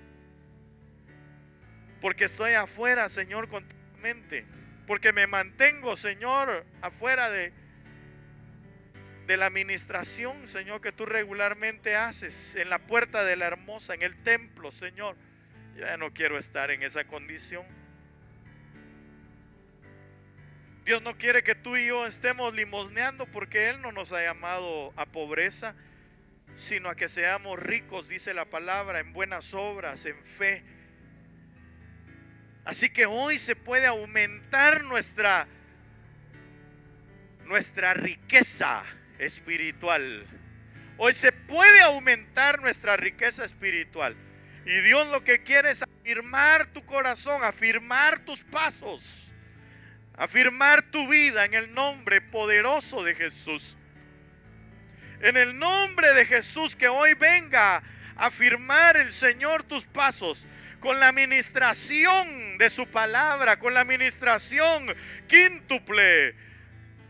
Porque estoy afuera, Señor, continuamente. Porque me mantengo, Señor, afuera de la administración, Señor, que tú regularmente haces en la puerta de la hermosa, en el templo, Señor. Yo ya no quiero estar en esa condición. Dios no quiere que tú y yo estemos limosneando, porque Él no nos ha llamado a pobreza, sino a que seamos ricos, dice la palabra, en buenas obras, en fe. Así que hoy se puede aumentar nuestra riqueza espiritual. Hoy se puede aumentar nuestra riqueza espiritual. Y Dios lo que quiere es afirmar tu corazón, afirmar tus pasos, afirmar tu vida en el nombre poderoso de Jesús. En el nombre de Jesús, que hoy venga a afirmar el Señor tus pasos con la ministración de su palabra, con la ministración quíntuple.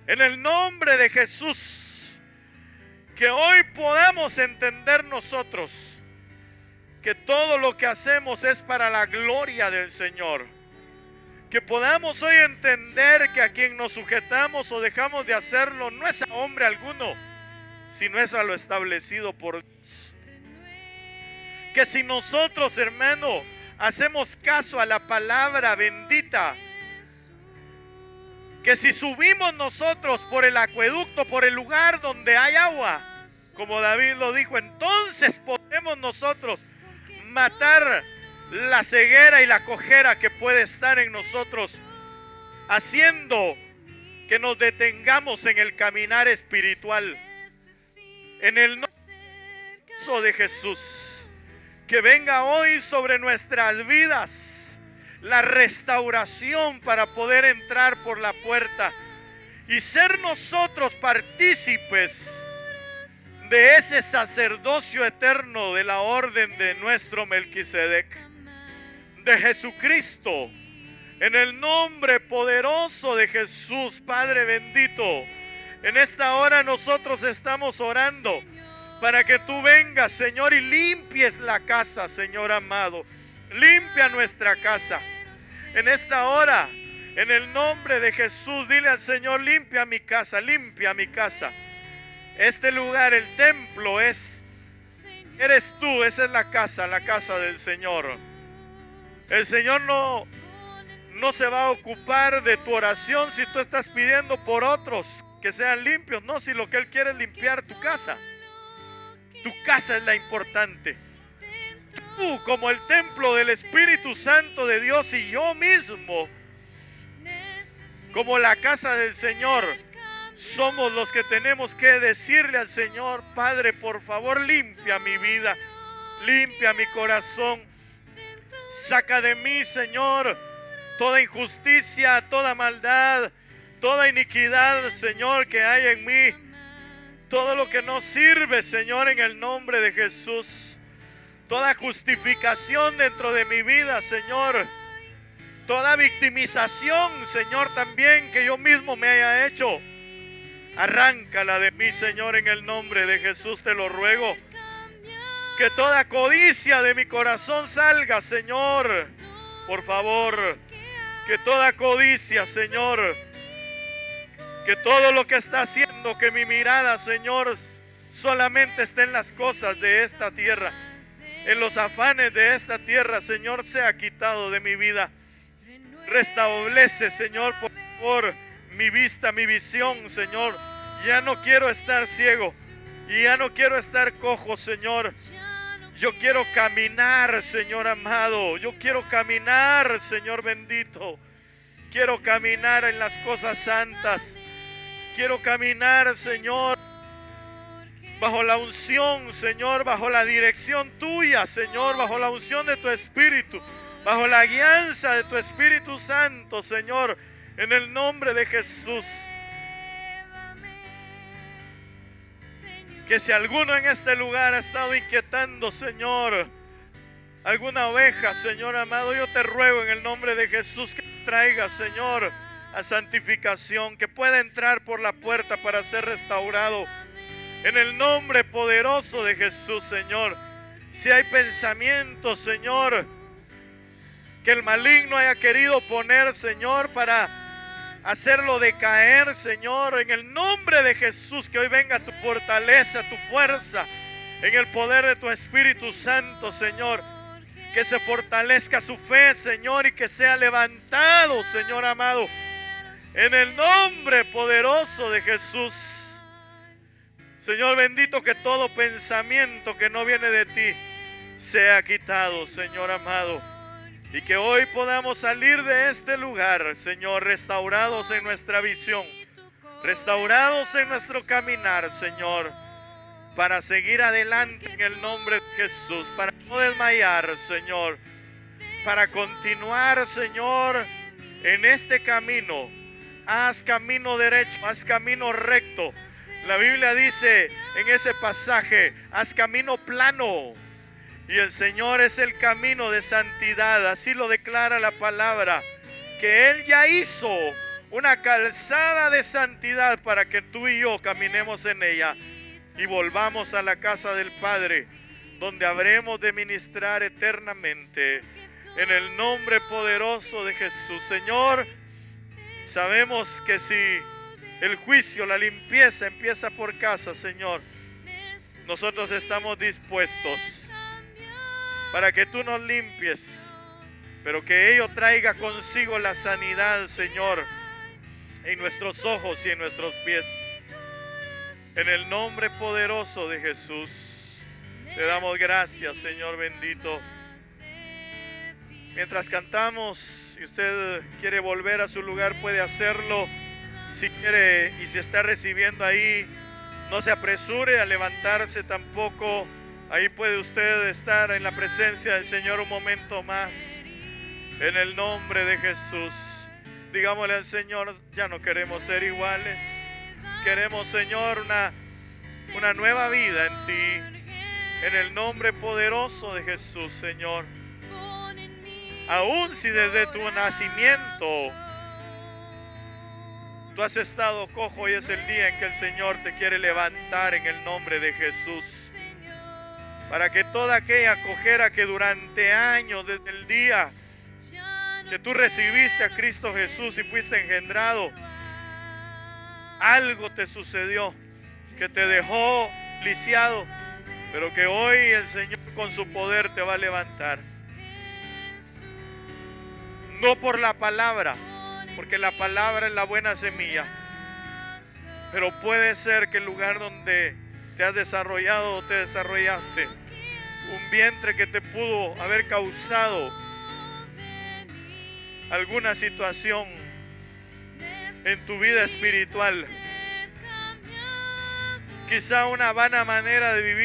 En el nombre de Jesús, que hoy podamos entender nosotros que todo lo que hacemos es para la gloria del Señor. Que podamos hoy entender que a quien nos sujetamos o dejamos de hacerlo no es a hombre alguno, sino es a lo establecido por Dios. Que si nosotros, hermano, hacemos caso a la palabra bendita, que si subimos nosotros por el acueducto, por el lugar donde hay agua, como David lo dijo, entonces podemos nosotros matar la ceguera y la cojera que puede estar en nosotros, haciendo que nos detengamos en el caminar espiritual. En el nombre de Jesús, que venga hoy sobre nuestras vidas la restauración para poder entrar por la puerta y ser nosotros partícipes de ese sacerdocio eterno de la orden de nuestro Melquisedec, de Jesucristo. En el nombre poderoso de Jesús, Padre bendito, en esta hora nosotros estamos orando para que tú vengas, Señor, y limpies la casa, Señor amado. Limpia nuestra casa. En esta hora, en el nombre de Jesús, dile al Señor: limpia mi casa, limpia mi casa. Este lugar, el templo, eres tú, esa es la casa del Señor. El Señor no se va a ocupar de tu oración si tú estás pidiendo por otros que sean limpios. No, si lo que Él quiere es limpiar tu casa. Tu casa es la importante. Tú, como el templo del Espíritu Santo de Dios, y yo mismo, como la casa del Señor, somos los que tenemos que decirle al Señor: Padre, por favor, limpia mi vida, limpia mi corazón. Saca de mí, Señor, toda injusticia, toda maldad, toda iniquidad, Señor, que hay en mí. Todo lo que no sirve, Señor, en el nombre de Jesús. Toda justificación dentro de mi vida, Señor. Toda victimización, Señor, también que yo mismo me haya hecho, arráncala de mí, Señor, en el nombre de Jesús te lo ruego. Que toda codicia de mi corazón salga, Señor, por favor. Que toda codicia, Señor, que todo lo que está haciendo, que mi mirada, Señor, solamente esté en las cosas de esta tierra, en los afanes de esta tierra, Señor, sea quitado de mi vida. Restablece, Señor, por favor, mi vista, mi visión, Señor. Ya no quiero estar ciego y ya no quiero estar cojo, Señor. Yo quiero caminar, Señor amado. Yo quiero caminar, Señor bendito. Quiero caminar en las cosas santas. Quiero caminar, Señor, bajo la unción, Señor, bajo la dirección tuya, Señor, bajo la unción de tu Espíritu, bajo la guianza de tu Espíritu Santo, Señor, en el nombre de Jesús. Que si alguno en este lugar ha estado inquietando, Señor, alguna oveja, Señor amado, yo te ruego en el nombre de Jesús que traiga, Señor, a santificación, que pueda entrar por la puerta para ser restaurado. En el nombre poderoso de Jesús, Señor. Si hay pensamientos, Señor, que el maligno haya querido poner, Señor, para hacerlo decaer, Señor, en el nombre de Jesús, que hoy venga tu fortaleza, tu fuerza, en el poder de tu Espíritu Santo, Señor. Que se fortalezca su fe, Señor, y que sea levantado, Señor amado, en el nombre poderoso de Jesús. Señor bendito, que todo pensamiento que no viene de ti sea quitado, Señor amado. Y que hoy podamos salir de este lugar, Señor, restaurados en nuestra visión, restaurados en nuestro caminar, Señor, para seguir adelante en el nombre de Jesús, para no desmayar, Señor, para continuar, Señor, en este camino. Haz camino derecho, haz camino recto. La Biblia dice en ese pasaje, haz camino plano. Y el Señor es el camino de santidad, así lo declara la palabra, que Él ya hizo una calzada de santidad para que tú y yo caminemos en ella y volvamos a la casa del Padre, donde habremos de ministrar eternamente. En el nombre poderoso de Jesús, Señor, sabemos que si el juicio, la limpieza empieza por casa, Señor, nosotros estamos dispuestos para que tú nos limpies, pero que ello traiga consigo la sanidad, Señor, en nuestros ojos y en nuestros pies. En el nombre poderoso de Jesús, te damos gracias, Señor bendito. Mientras cantamos, si usted quiere volver a su lugar, puede hacerlo. Si quiere y si está recibiendo ahí, no se apresure a levantarse tampoco. Ahí puede usted estar en la presencia del Señor un momento más. En el nombre de Jesús, digámosle al Señor, ya no queremos ser iguales. Queremos, Señor, una nueva vida en ti. En el nombre poderoso de Jesús, Señor. Aún si desde tu nacimiento tú has estado cojo, hoy es el día en que el Señor te quiere levantar en el nombre de Jesús. Para que toda aquella cojera que durante años, desde el día que tú recibiste a Cristo Jesús y fuiste engendrado, algo te sucedió que te dejó lisiado, pero que hoy el Señor con su poder te va a levantar. No por la palabra, porque la palabra es la buena semilla, pero puede ser que el lugar donde te has desarrollado o te desarrollaste, un vientre que te pudo haber causado alguna situación en tu vida espiritual, quizá una vana manera de vivir.